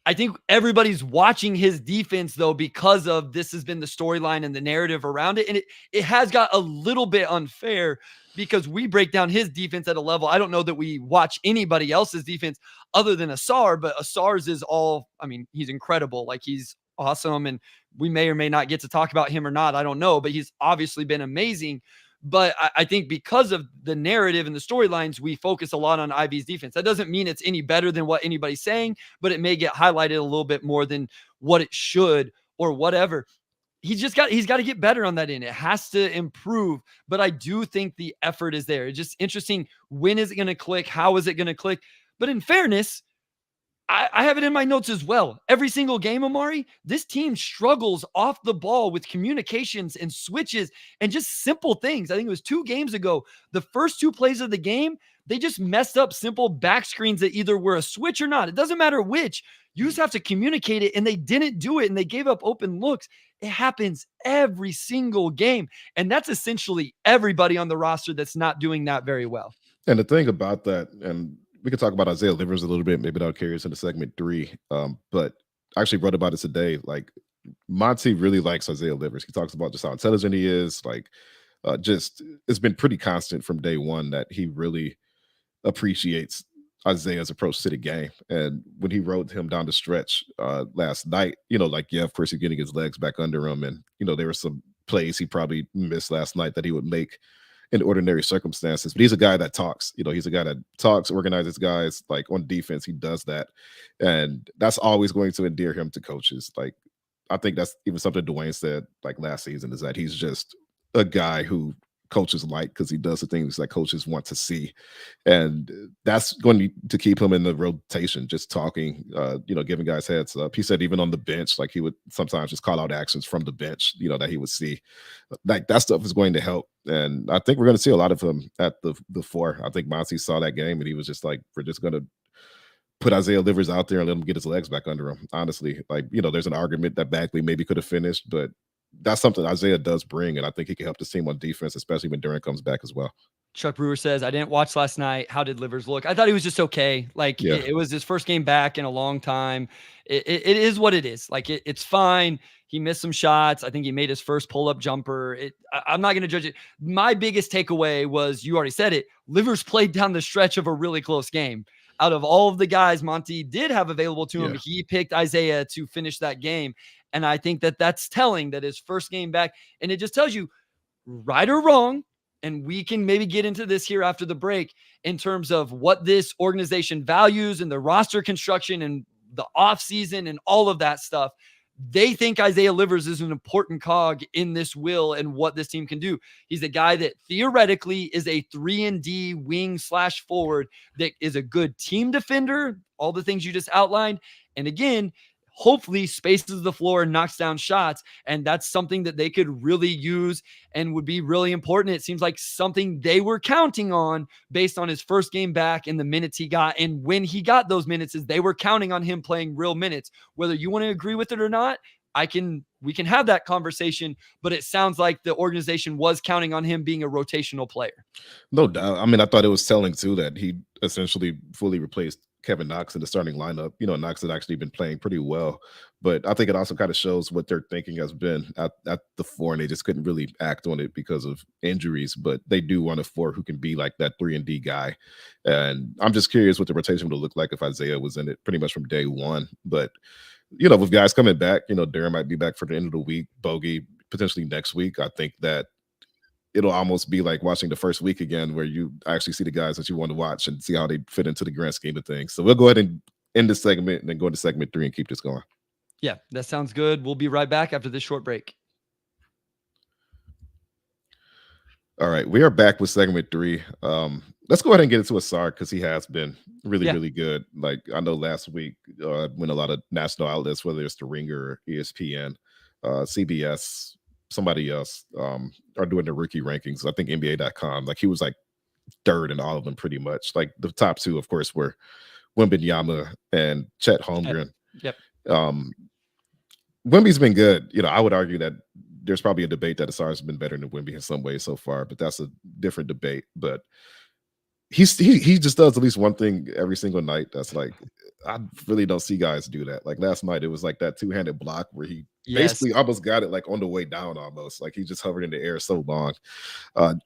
I think everybody's watching his defense, though, because of this has been the storyline and the narrative around it. And it has got a little bit unfair because we break down his defense at a level. I don't know that we watch anybody else's defense other than Ausar, but Asar's is all, I mean, he's incredible. Like, he's awesome. And we may or may not get to talk about him or not. I don't know, but he's obviously been amazing. But I think because of the narrative and the storylines, we focus a lot on Ivy's defense. That doesn't mean it's any better than what anybody's saying, but it may get highlighted a little bit more than what it should or whatever. He's got to get better on that end. It has to improve, but I do think the effort is there. It's just interesting. When is it going to click? How is it going to click? But in fairness, I have it in my notes as well. Every single game, Omari, this team struggles off the ball with communications and switches and just simple things. I think it was 2 games ago. The first 2 plays of the game, they just messed up simple back screens that either were a switch or not. It doesn't matter which. You just have to communicate it, and they didn't do it, and they gave up open looks. It happens every single game, and that's essentially everybody on the roster that's not doing that very well. And the thing about that, and we could talk about Isaiah Livers a little bit. Maybe that'll carry us into segment 3. But I actually wrote about it today. Like, Monty really likes Isaiah Livers. He talks about just how intelligent he is. Like, just it's been pretty constant from day one that he really appreciates Isaiah's approach to the game. And when he rode him down the stretch last night, like, yeah, of course, he's getting his legs back under him. And, there were some plays he probably missed last night that he would make in ordinary circumstances, but he's a guy that talks. He's a guy that talks, organizes guys. Like, on defense, he does that, and that's always going to endear him to coaches. Like, I think that's even something Dwayne said like last season, is that he's just a guy who coaches like, because he does the things that coaches want to see, and that's going to keep him in the rotation, just talking, giving guys heads up. He said even on the bench, like, he would sometimes just call out actions from the bench, that he would see. Like, that stuff is going to help, and I think we're going to see a lot of him at the 4. I think Monty saw that game, and he was just like, we're just going to put Isaiah Livers out there and let him get his legs back under him. Honestly, like, there's an argument that Bagley maybe could have finished, but that's something Isaiah does bring, and I think he can help the team on defense, especially when Durant comes back as well. Chuck Brewer says, I didn't watch last night. How did Livers look? I thought he was just okay. Like Yeah. it was his first game back in a long time. It is what it is. Like it's fine. He missed some shots. I think he made his first pull-up jumper. I'm not going to judge it. My biggest takeaway was, you already said it, Livers played down the stretch of a really close game. Out of all of the guys Monty did have available to him, he picked Isaiah to finish that game. And I think that that's telling, that his first game back. And it just tells you, right or wrong, and we can maybe get into this here after the break, in terms of what this organization values and the roster construction and the offseason and all of that stuff. They think Isaiah Livers is an important cog in this wheel and what this team can do. He's a guy that theoretically is a 3-and-D wing / forward that is a good team defender, all the things you just outlined. And again, hopefully spaces the floor and knocks down shots. And that's something that they could really use and would be really important. It seems like something they were counting on based on his first game back and the minutes he got. And when he got those minutes, is they were counting on him playing real minutes. Whether you want to agree with it or not, we can have that conversation, but it sounds like the organization was counting on him being a rotational player. No doubt. I mean, I thought it was telling too that he essentially fully replaced Kevin Knox in the starting lineup. You know, Knox had actually been playing pretty well, but I think it also kind of shows what their thinking has been at the 4, and they just couldn't really act on it because of injuries. But they do want a 4 who can be like that 3-and-D guy. And I'm just curious what the rotation would look like if Isaiah was in it pretty much from day one. But you know, with guys coming back, you know, Darren might be back for the end of the week, Bogey potentially next week. I think that it'll almost be like watching the first week again, where you actually see the guys that you want to watch and see how they fit into the grand scheme of things. So we'll go ahead and end this segment and then go into segment 3 and keep this going. Yeah, that sounds good. We'll be right back after this short break. All right, we are back with segment 3. Let's go ahead and get into Ausar, because he has been really good. Like, I know last week when a lot of national outlets, whether it's The Ringer or ESPN, CBS, somebody else, are doing the rookie rankings. I think NBA.com, like he was like 3rd in all of them pretty much. Like the top 2, of course, were Wembanyama and Chet Holmgren. Yep. Wemby's been good. You know, I would argue that there's probably a debate that Ausar's been better than Wemby in some ways so far, but that's a different debate. But he just does at least one thing every single night that's like, I really don't see guys do that. Like last night, it was like that 2-handed block where he basically almost got it like on the way down almost. Like he just hovered in the air so long.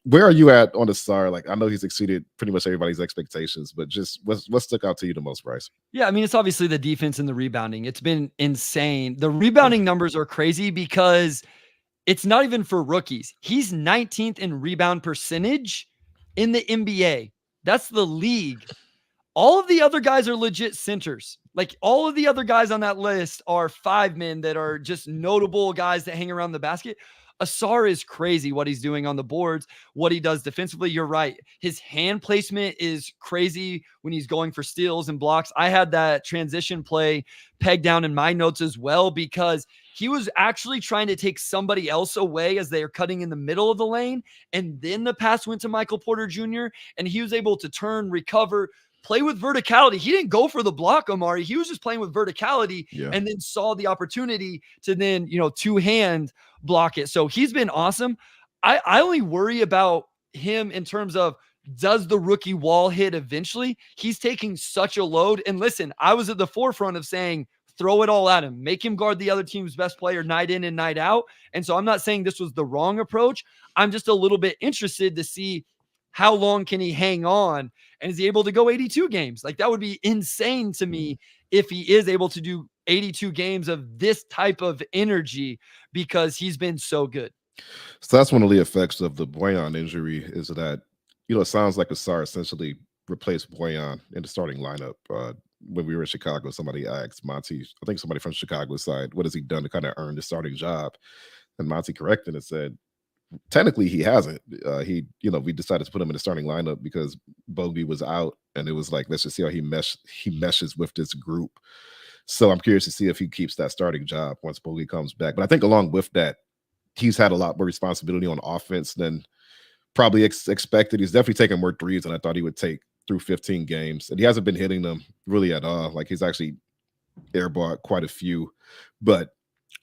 Where are you at on Ausar? Like, I know he's exceeded pretty much everybody's expectations, but just what stuck out to you the most, Bryce? Yeah, I mean, it's obviously the defense and the rebounding. It's been insane. The rebounding numbers are crazy because it's not even for rookies. He's 19th in rebound percentage in the NBA. That's the league. All of the other guys are legit centers. Like all of the other guys on that list are 5 men that are just notable guys that hang around the basket. Ausar is crazy what he's doing on the boards, what he does defensively. You're right. His hand placement is crazy when he's going for steals and blocks. I had that transition play pegged down in my notes as well, because he was actually trying to take somebody else away as they are cutting in the middle of the lane. And then the pass went to Michael Porter Jr. and he was able to turn, recover, play with verticality. He didn't go for the block, Omari. He was just playing with verticality and then saw the opportunity to then, you know, 2-hand block it. So he's been awesome. I only worry about him in terms of, does the rookie wall hit eventually? He's taking such a load. And listen, I was at the forefront of saying, throw it all at him, make him guard the other team's best player night in and night out. And so I'm not saying this was the wrong approach. I'm just a little bit interested to see how long can he hang on, and is he able to go 82 games? Like that would be insane to me if he is able to do 82 games of this type of energy, because he's been so good. So that's one of the effects of the Boyan injury, is that, you know, it sounds like Ausar essentially replaced Boyan in the starting lineup. When we were in Chicago, somebody asked Monty, I think somebody from Chicago's side, what has he done to kind of earn the starting job? And Monty corrected and said, technically he hasn't. We decided to put him in the starting lineup because Bogey was out, and it was like, let's just see how he meshes with this group. So I'm curious to see if he keeps that starting job once Bogey comes back. But I think along with that, he's had a lot more responsibility on offense than probably expected. He's definitely taking more threes than I thought he would take through 15 games, and he hasn't been hitting them really at all. Like he's actually airballed quite a few, but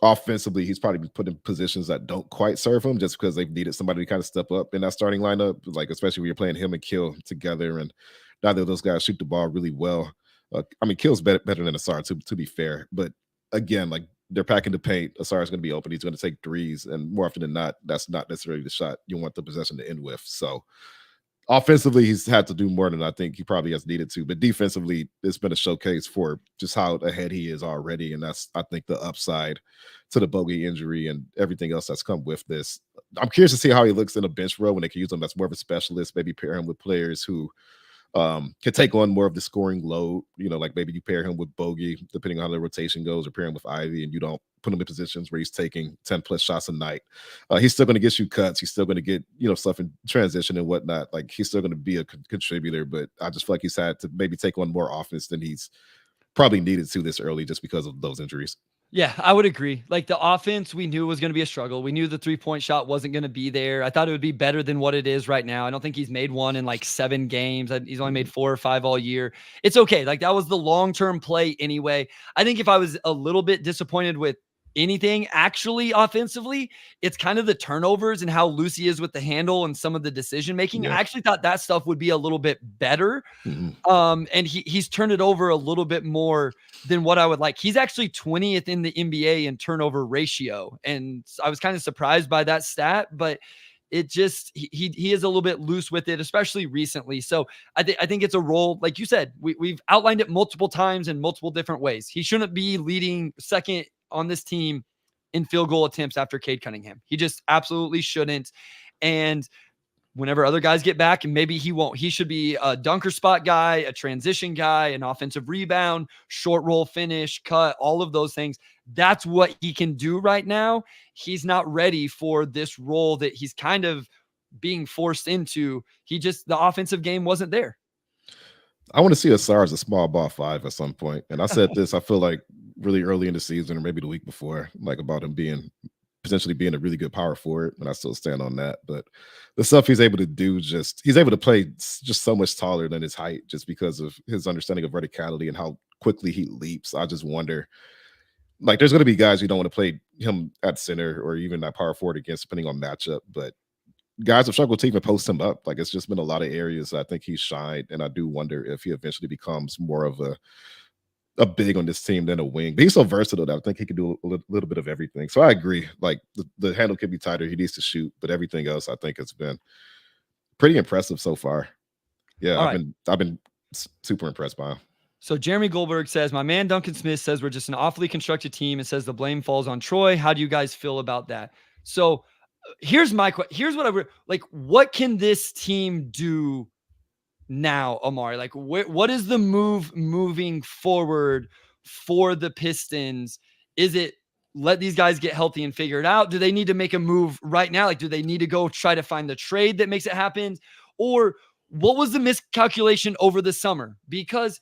Offensively, he's probably been put in positions that don't quite serve him just because they've needed somebody to kind of step up in that starting lineup, like especially when you're playing him and Kill together, and neither of those guys shoot the ball really well. I mean, Kill's better than Ausar, to be fair, but again, like they're packing the paint. Ausar is going to be open. He's going to take threes, and more often than not, that's not necessarily the shot you want the possession to end with. So offensively, he's had to do more than I think he probably has needed to. But defensively, it's been a showcase for just how ahead he is already. And that's, I think, the upside to the Bogey injury and everything else that's come with this. I'm curious to see how he looks in a bench row when they can use him as more of a specialist, maybe pair him with players who can take on more of the scoring load. You know, like maybe you pair him with Bogey, depending on how the rotation goes, or pair him with Ivy, and you don't put him in positions where he's taking 10 plus shots a night. He's still going to get you cuts. He's still going to get, you know, stuff in transition and whatnot. Like he's still going to be a contributor, but I just feel like he's had to maybe take on more offense than he's probably needed to this early just because of those injuries. Yeah, I would agree. Like the offense, we knew was going to be a struggle. We knew the 3-point shot wasn't going to be there. I thought it would be better than what it is right now. I don't think he's made one in like 7 games. He's only made 4 or 5 all year. It's okay. Like that was the long-term play anyway. I think if I was a little bit disappointed with anything actually offensively, it's kind of the turnovers and how loose he is with the handle and some of the decision making. Yeah. I actually thought that stuff would be a little bit better. Mm-hmm. And he's turned it over a little bit more than what I would like. He's actually 20th in the NBA in turnover ratio. And I was kind of surprised by that stat, but it just, he is a little bit loose with it, especially recently. So I think it's a role, like you said, we've outlined it multiple times in multiple different ways. He shouldn't be leading second on this team in field goal attempts after Cade Cunningham. He just absolutely shouldn't. And whenever other guys get back, and maybe he won't, he should be a dunker spot guy, a transition guy, an offensive rebound, short roll finish, cut, all of those things. That's what he can do right now. He's not ready for this role that he's kind of being forced into. The offensive game wasn't there. I want to see Ausar as a small ball 5 at some point. And I said this, I feel like really early in the season or maybe the week before, like about him potentially being a really good power forward, and I still stand on that. But the stuff he's able to do, he's able to play just so much taller than his height just because of his understanding of verticality and how quickly he leaps. I just wonder, like there's going to be guys you don't want to play him at center or even that power forward against, depending on matchup, but guys have struggled to even post him up. Like it's just been a lot of areas I think he's shined, and I do wonder if he eventually becomes more of a big on this team than a wing. But he's so versatile that I think he can do a little bit of everything. So I agree. Like the handle could be tighter. He needs to shoot, but everything else I think has been pretty impressive so far. Yeah, I've been super impressed by him. So Jeremy Goldberg says, my man Duncan Smith says we're just an awfully constructed team and says the blame falls on Troy. How do you guys feel about that? So here's what what can this team do now, Omari? Like what is the moving forward for the Pistons? Is it let these guys get healthy and figure it out? Do they need to make a move right now? Like, do they need to go try to find the trade that makes it happen? Or what was the miscalculation over the summer? Because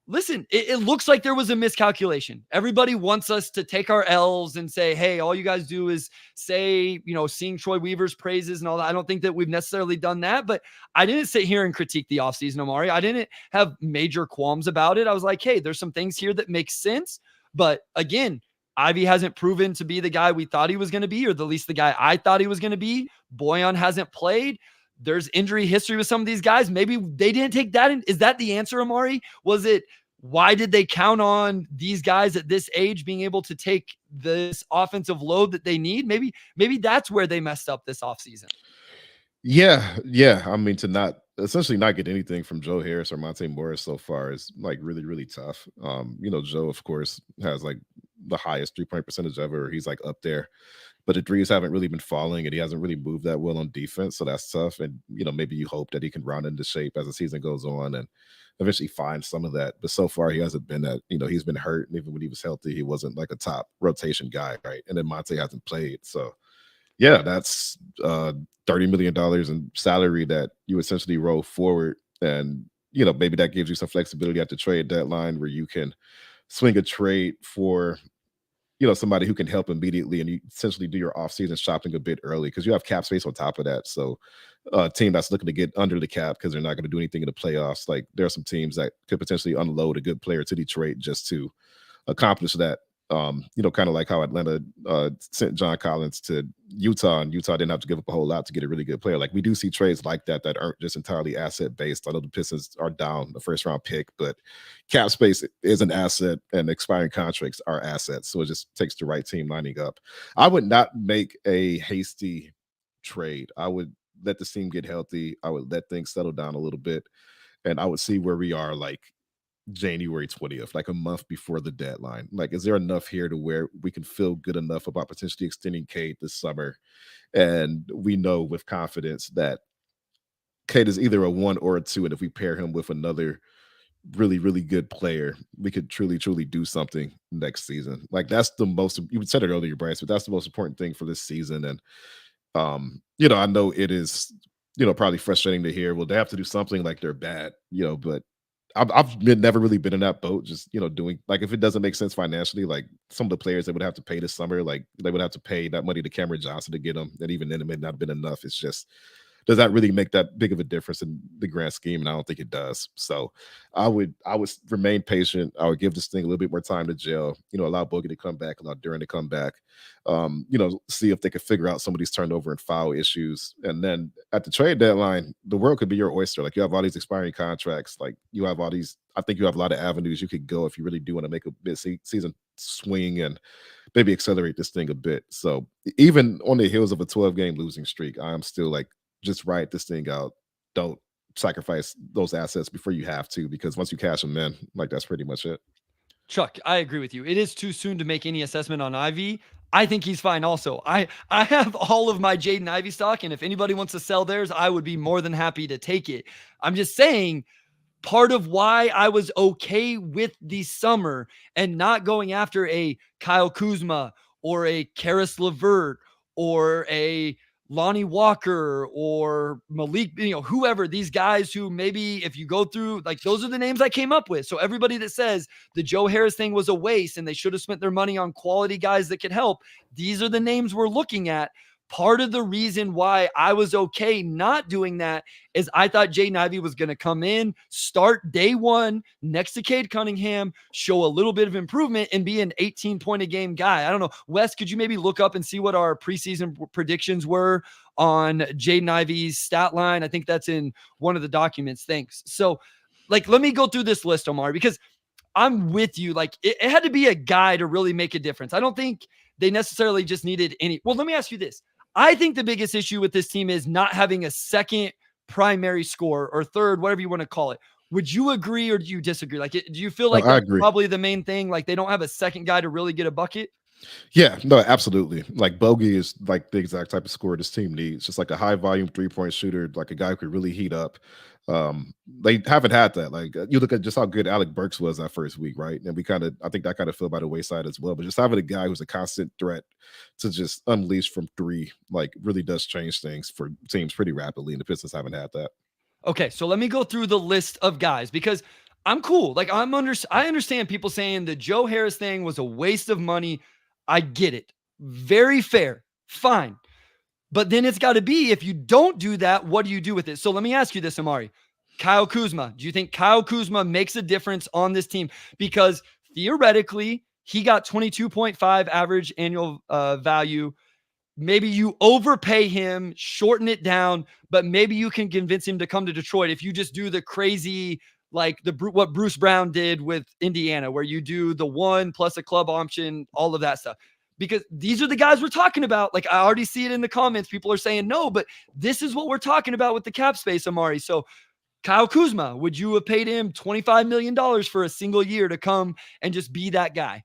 listen, it looks like there was a miscalculation. Everybody wants us to take our L's and say, hey, all you guys do is say, sing Troy Weaver's praises and all that. I don't think that we've necessarily done that, but I didn't sit here and critique the offseason, Omari. I didn't have major qualms about it. I was like, hey, there's some things here that make sense. But again, Ivy hasn't proven to be the guy we thought he was going to be, or at least the guy I thought he was going to be. Boyan hasn't played. There's injury history with some of these guys. Maybe they didn't take that in. Is that the answer, Omari? Was it, why did they count on these guys at this age being able to take this offensive load that they need? Maybe that's where they messed up this offseason. Yeah. I mean, to essentially not get anything from Joe Harris or Monte Morris so far is like really, really tough. Joe, of course, has like the highest 3-point percentage ever. He's like up there. But the threes haven't really been falling, and he hasn't really moved that well on defense. So that's tough. And, maybe you hope that he can round into shape as the season goes on and eventually find some of that. But so far, he hasn't been that, he's been hurt. And even when he was healthy, he wasn't like a top rotation guy, right? And then Monte hasn't played. So, yeah, that's $30 million in salary that you essentially roll forward. And, maybe that gives you some flexibility at the trade deadline where you can swing a trade for somebody who can help immediately, and you essentially do your offseason shopping a bit early because you have cap space on top of that. So a team that's looking to get under the cap because they're not going to do anything in the playoffs, like there are some teams that could potentially unload a good player to Detroit just to accomplish that. Kind of like how Atlanta sent John Collins to Utah, and Utah didn't have to give up a whole lot to get a really good player. Like we do see trades like that aren't just entirely asset based. I know the Pistons are down the first round pick, but cap space is an asset, and expiring contracts are assets. So it just takes the right team lining up. I would not make a hasty trade. I would let the team get healthy. I would let things settle down a little bit, and I would see where we are like January 20th, like a month before the deadline. Like, is there enough here to where we can feel good enough about potentially extending Cade this summer? And we know with confidence that Cade is either a one or a two. And if we pair him with another really, really good player, we could truly, truly do something next season. Like, that's the most, you said it earlier, Bryce, but that's the most important thing for this season. And, I know it is, probably frustrating to hear, well, they have to do something like they're bad, but never really been in that boat. Just doing like if it doesn't make sense financially, like some of the players they would have to pay this summer, like they would have to pay that money to Cameron Johnson to get them, and even then it may not have been enough. It's just does that really make that big of a difference in the grand scheme? And I don't think it does. So I would remain patient. I would give this thing a little bit more time to gel. Allow Bogey to come back, allow Duran to come back. See if they could figure out some of these turnover and foul issues. And then at the trade deadline, the world could be your oyster. Like you have all these expiring contracts. Like you have all these. I think you have a lot of avenues you could go if you really do want to make a bit season swing and maybe accelerate this thing a bit. So even on the heels of a 12-game losing streak, I am still like, just write this thing out. Don't sacrifice those assets before you have to, because once you cash them in, like that's pretty much it. Chuck, I agree with you. It is too soon to make any assessment on Ivy. I think he's fine also. I have all of my Jaden Ivey stock, and if anybody wants to sell theirs, I would be more than happy to take it. I'm just saying part of why I was okay with the summer and not going after a Kyle Kuzma or a Karis LeVert or a Lonnie Walker or Malik, whoever, these guys who maybe if you go through, like those are the names I came up with. So everybody that says the Joe Harris thing was a waste and they should have spent their money on quality guys that could help, these are the names we're looking at. Part of the reason why I was okay not doing that is I thought Jaden Ivey was going to come in, start day one next to Cade Cunningham, show a little bit of improvement, and be an 18-point-a-game guy. I don't know. Wes, could you maybe look up and see what our preseason predictions were on Jaden Ivey's stat line? I think that's in one of the documents. Thanks. So, let me go through this list, Omar, because I'm with you. Like, it had to be a guy to really make a difference. I don't think they necessarily just needed any. Well, let me ask you this. I think the biggest issue with this team is not having a second primary scorer or third, whatever you want to call it. Would you agree or do you disagree? Like, do you feel like that's probably the main thing? Like, they don't have a second guy to really get a bucket? Yeah, no, absolutely. Like Bogey is like the exact type of scorer this team needs. Just like a high volume 3-point shooter, like a guy who could really heat up. They haven't had that. Like you look at just how good Alec Burks was that first week, right? And I think that kind of fell by the wayside as well. But just having a guy who's a constant threat to just unleash from three, like really does change things for teams pretty rapidly. And the Pistons haven't had that. Okay, so let me go through the list of guys because I'm cool. Like I understand people saying the Joe Harris thing was a waste of money. I get it. Very fair. Fine. But then it's got to be, if you don't do that, what do you do with it? So let me ask you this, Omari. Kyle Kuzma. Do you think Kyle Kuzma makes a difference on this team? Because theoretically, he got 22.5 average annual value. Maybe you overpay him, shorten it down, but maybe you can convince him to come to Detroit if you just do the crazy, like what Bruce Brown did with Indiana, where you do the one plus a club option, all of that stuff. Because these are the guys we're talking about. Like, I already see it in the comments. People are saying no, but this is what we're talking about with the cap space, Omari. So Kyle Kuzma, would you have paid him $25 million for a single year to come and just be that guy?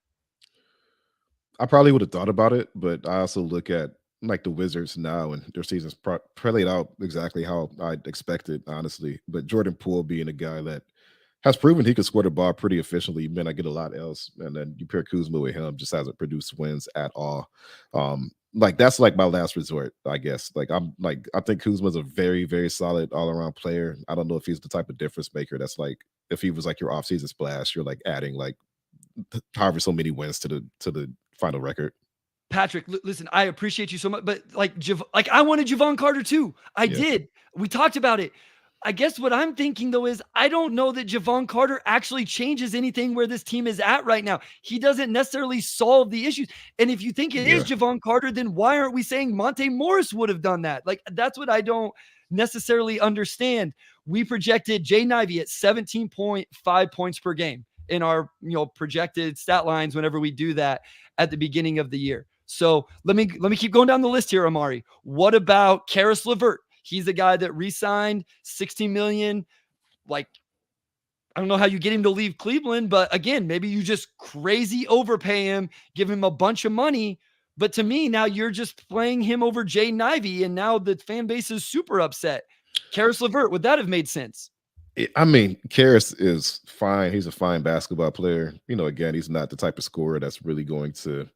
I probably would have thought about it, but I also look at like the Wizards now and their season's played out exactly how I'd expected, honestly. But Jordan Poole being a guy that has proven he could score the ball pretty efficiently, may not get a lot else. And then you pair Kuzma with him, just hasn't produced wins at all. Like that's like my last resort, I guess. Like I think Kuzma's a very, very solid all-around player. I don't know if he's the type of difference maker that's like if he was like your offseason splash, you're like adding like however so many wins to the final record. Patrick, listen, I appreciate you so much, but like I wanted Javon Carter too. I did. We talked about it. I guess what I'm thinking, though, is I don't know that Javon Carter actually changes anything where this team is at right now. He doesn't necessarily solve the issues. And if you think it is Javon Carter, then why aren't we saying Monte Morris would have done that? Like, that's what I don't necessarily understand. We projected Jaden Ivey at 17.5 points per game in our projected stat lines whenever we do that at the beginning of the year. So let me keep going down the list here, Omari. What about Karis LeVert? He's a guy that re-signed $16 million. Like, I don't know how you get him to leave Cleveland, but again, maybe you just crazy overpay him, give him a bunch of money. But to me, now you're just playing him over Jaden Ivey, and now the fan base is super upset. Karis LeVert, would that have made sense? I mean, Karis is fine. He's a fine basketball player. Again, he's not the type of scorer that's really going to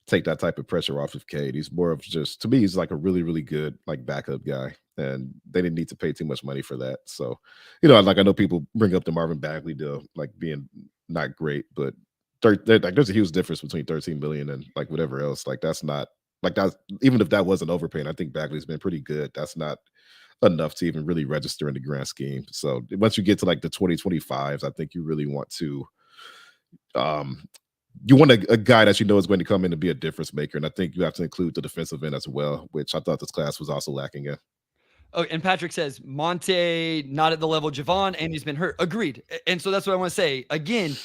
take that type of pressure off of Cade. He's more of just, to me, he's like a really, really good like backup guy. And they didn't need to pay too much money for that. So, like I know people bring up the Marvin Bagley deal like being not great, but there's a huge difference between 13 million and like whatever else. Like that's not like that. Even if that wasn't overpaying, I think Bagley's been pretty good. That's not enough to even really register in the grand scheme. So once you get to like the 2025s, I think you really want to you want a guy that is going to come in and be a difference maker. And I think you have to include the defensive end as well, which I thought this class was also lacking in. Oh, and Patrick says Monte not at the level of Javon, and he's been hurt. Agreed. And so that's what I want to say. Again,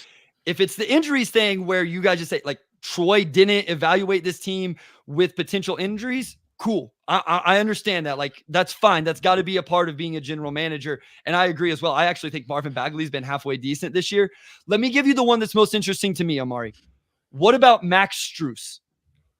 if it's the injuries thing where you guys just say like Troy didn't evaluate this team with potential injuries, cool. I understand that. Like, that's fine. That's got to be a part of being a general manager. And I agree as well. I actually think Marvin Bagley's been halfway decent this year. Let me give you the one that's most interesting to me, Omari. What about Max Strus?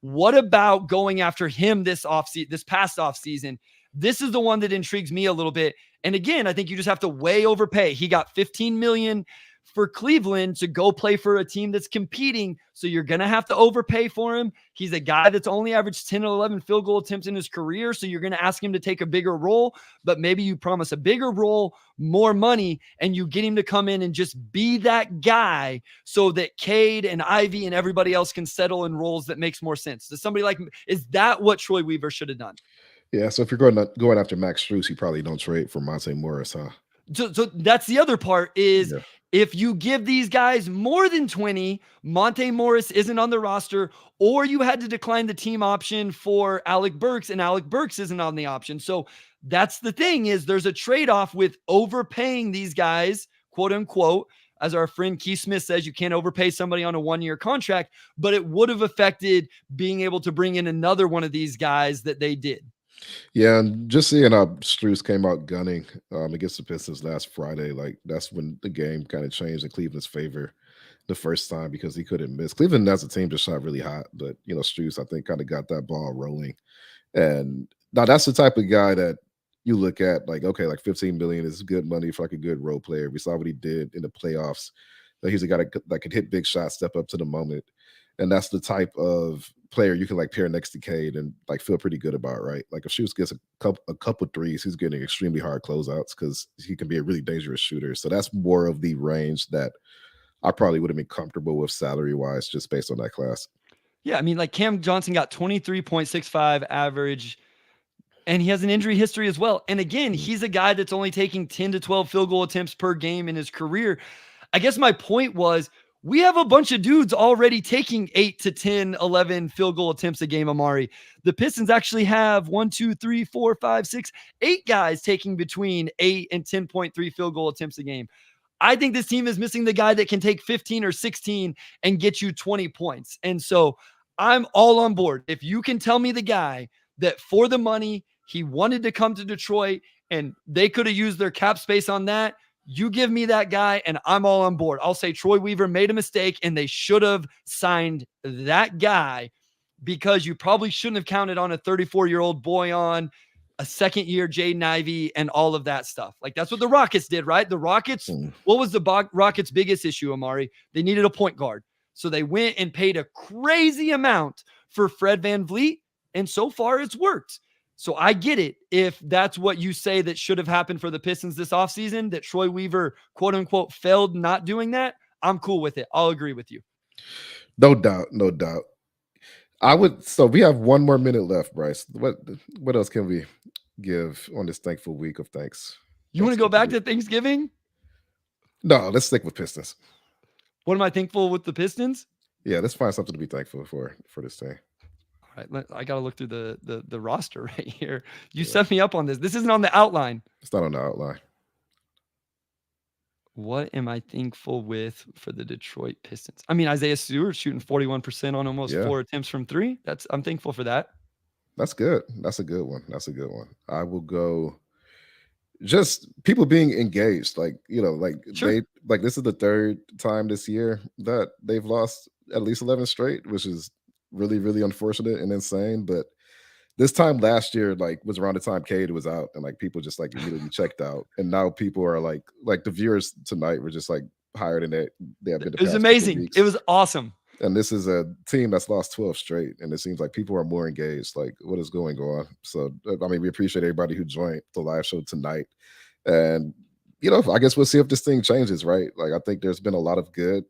What about going after him this past offseason? This is the one that intrigues me a little bit. And again, I think you just have to way overpay. He got $15 million for Cleveland to go play for a team that's competing. So you're going to have to overpay for him. He's a guy that's only averaged 10 or 11 field goal attempts in his career. So you're going to ask him to take a bigger role, but maybe you promise a bigger role, more money, and you get him to come in and just be that guy so that Cade and Ivy and everybody else can settle in roles that makes more sense. Does somebody is that what Troy Weaver should have done? Yeah, so if you're going after Max Strus, you probably don't trade for Monte Morris, huh? So that's the other part is if you give these guys more than 20, Monte Morris isn't on the roster, or you had to decline the team option for Alec Burks, and Alec Burks isn't on the option. So that's the thing is there's a trade-off with overpaying these guys, quote unquote. As our friend Keith Smith says, you can't overpay somebody on a one-year contract, but it would have affected being able to bring in another one of these guys that they did. Yeah, and just seeing how Strus came out gunning against the Pistons last Friday, like that's when the game kind of changed in Cleveland's favor the first time because he couldn't miss. Cleveland as a team just shot really hot, but Strus I think kind of got that ball rolling. And now that's the type of guy that you look at like, okay, like 15 million is good money for like a good role player. We saw what he did in the playoffs. He's a guy that could hit big shots, step up to the moment. And that's the type of player you can like pair next to Cade and like feel pretty good about, right? Like if Strus gets a couple threes, he's getting extremely hard closeouts because he can be a really dangerous shooter. So that's more of the range that I probably would have been comfortable with salary wise, just based on that class. Yeah, I mean, like Cam Johnson got 23.65 average, and he has an injury history as well. And again, he's a guy that's only taking 10 to 12 field goal attempts per game in his career. I guess my point was, we have a bunch of dudes already taking 8 to 10, 11 field goal attempts a game, Omari. The Pistons actually have 1, 2, 3, 4, 5, 6, 8 guys taking between 8 and 10.3 field goal attempts a game. I think this team is missing the guy that can take 15 or 16 and get you 20 points. And so I'm all on board. If you can tell me the guy that for the money, he wanted to come to Detroit and they could have used their cap space on that, you give me that guy and I'm all on board. I'll say Troy Weaver made a mistake and they should have signed that guy because you probably shouldn't have counted on a 34-year-old boy on a second-year Jaden Ivey and all of that stuff. Like that's what the Rockets did, right? The Rockets, what was the Rockets' biggest issue, Omari? They needed a point guard. So they went and paid a crazy amount for Fred VanVleet, and so far it's worked. So I get it if that's what you say that should have happened for the Pistons this offseason, that Troy Weaver, quote unquote, failed not doing that. I'm cool with it. I'll agree with you. No doubt. No doubt. So we have 1 more minute left, Bryce. What else can we give on this thankful week of thanks? You want to go back to Thanksgiving? No, let's stick with Pistons. What am I thankful with the Pistons? Yeah, let's find something to be thankful for this team. All right, I got to look through the roster right here. You set me up on this. This isn't on the outline. It's not on the outline. What am I thankful with for the Detroit Pistons? I mean, Isaiah Stewart shooting 41% on almost 4 attempts from 3. I'm thankful for that. That's good. That's a good one. That's a good one. I will go just people being engaged. Like, this is the third time this year that they've lost at least 11 straight, which is really, really unfortunate and insane. But this time last year, was around the time Cade was out, and people just immediately checked out. And now people are like the viewers tonight were just higher than they have been. It was amazing. It was awesome. And this is a team that's lost 12 straight, and it seems like people are more engaged. What is going on? So, I mean, we appreciate everybody who joined the live show tonight. And, I guess we'll see if this thing changes, right? I think there's been a lot of good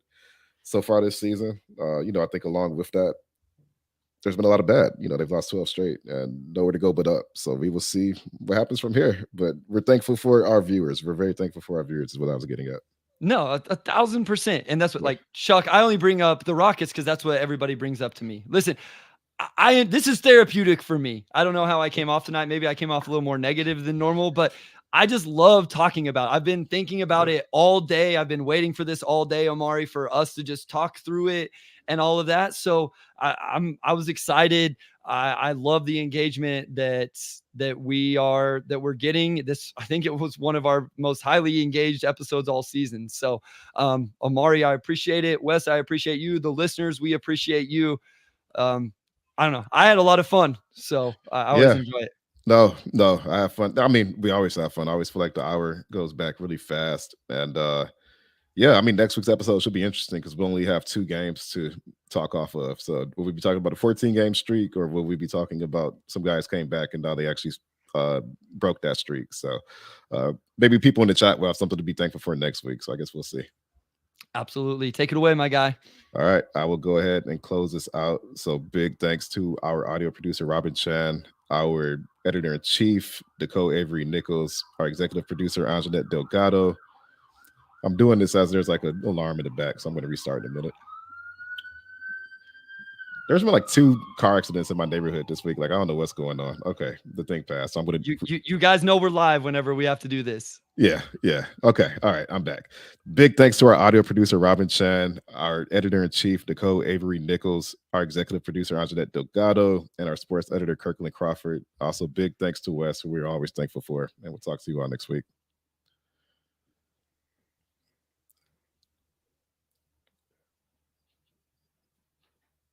so far this season. I think along with that, there's been a lot of bad. They've lost 12 straight and nowhere to go but up. So we will see what happens from here. But we're thankful for our viewers. We're very thankful for our viewers is what I was getting at. No, 1,000%. And that's what, Chuck, I only bring up the Rockets because that's what everybody brings up to me. Listen, this is therapeutic for me. I don't know how I came off tonight. Maybe I came off a little more negative than normal, but I just love talking about it. I've been thinking about it all day. I've been waiting for this all day, Omari, for us to just talk through it and all of that. So I was excited. I love the engagement that we're getting. This, I think it was one of our most highly engaged episodes all season. So Omari, I appreciate it. Wes, I appreciate you. The listeners, we appreciate you. I don't know. I had a lot of fun. So I always enjoy it. No, I have fun. I mean, we always have fun. I always feel like the hour goes back really fast. And I mean, next week's episode should be interesting because we only have 2 games to talk off of. So will we be talking about a 14-game streak, or will we be talking about some guys came back and now they actually broke that streak? So maybe people in the chat will have something to be thankful for next week. So I guess we'll see. Absolutely. Take it away, my guy. All right. I will go ahead and close this out. So big thanks to our audio producer, Robin Chan, our editor-in-chief, Nicole Avery Nichols, our executive producer, Anjanette Delgado. I'm doing this as there's an alarm in the back, so I'm going to restart in a minute. There's been 2 car accidents in my neighborhood this week. I don't know what's going on. Okay, the thing passed. So I'm going to. You guys know we're live whenever we have to do this. Yeah. Okay. All right. I'm back. Big thanks to our audio producer, Robin Chan, our editor-in-chief, Nicole Avery Nichols, our executive producer, Anjanette Delgado, and our sports editor, Kirkland Crawford. Also, big thanks to Wes, who we're always thankful for. And we'll talk to you all next week.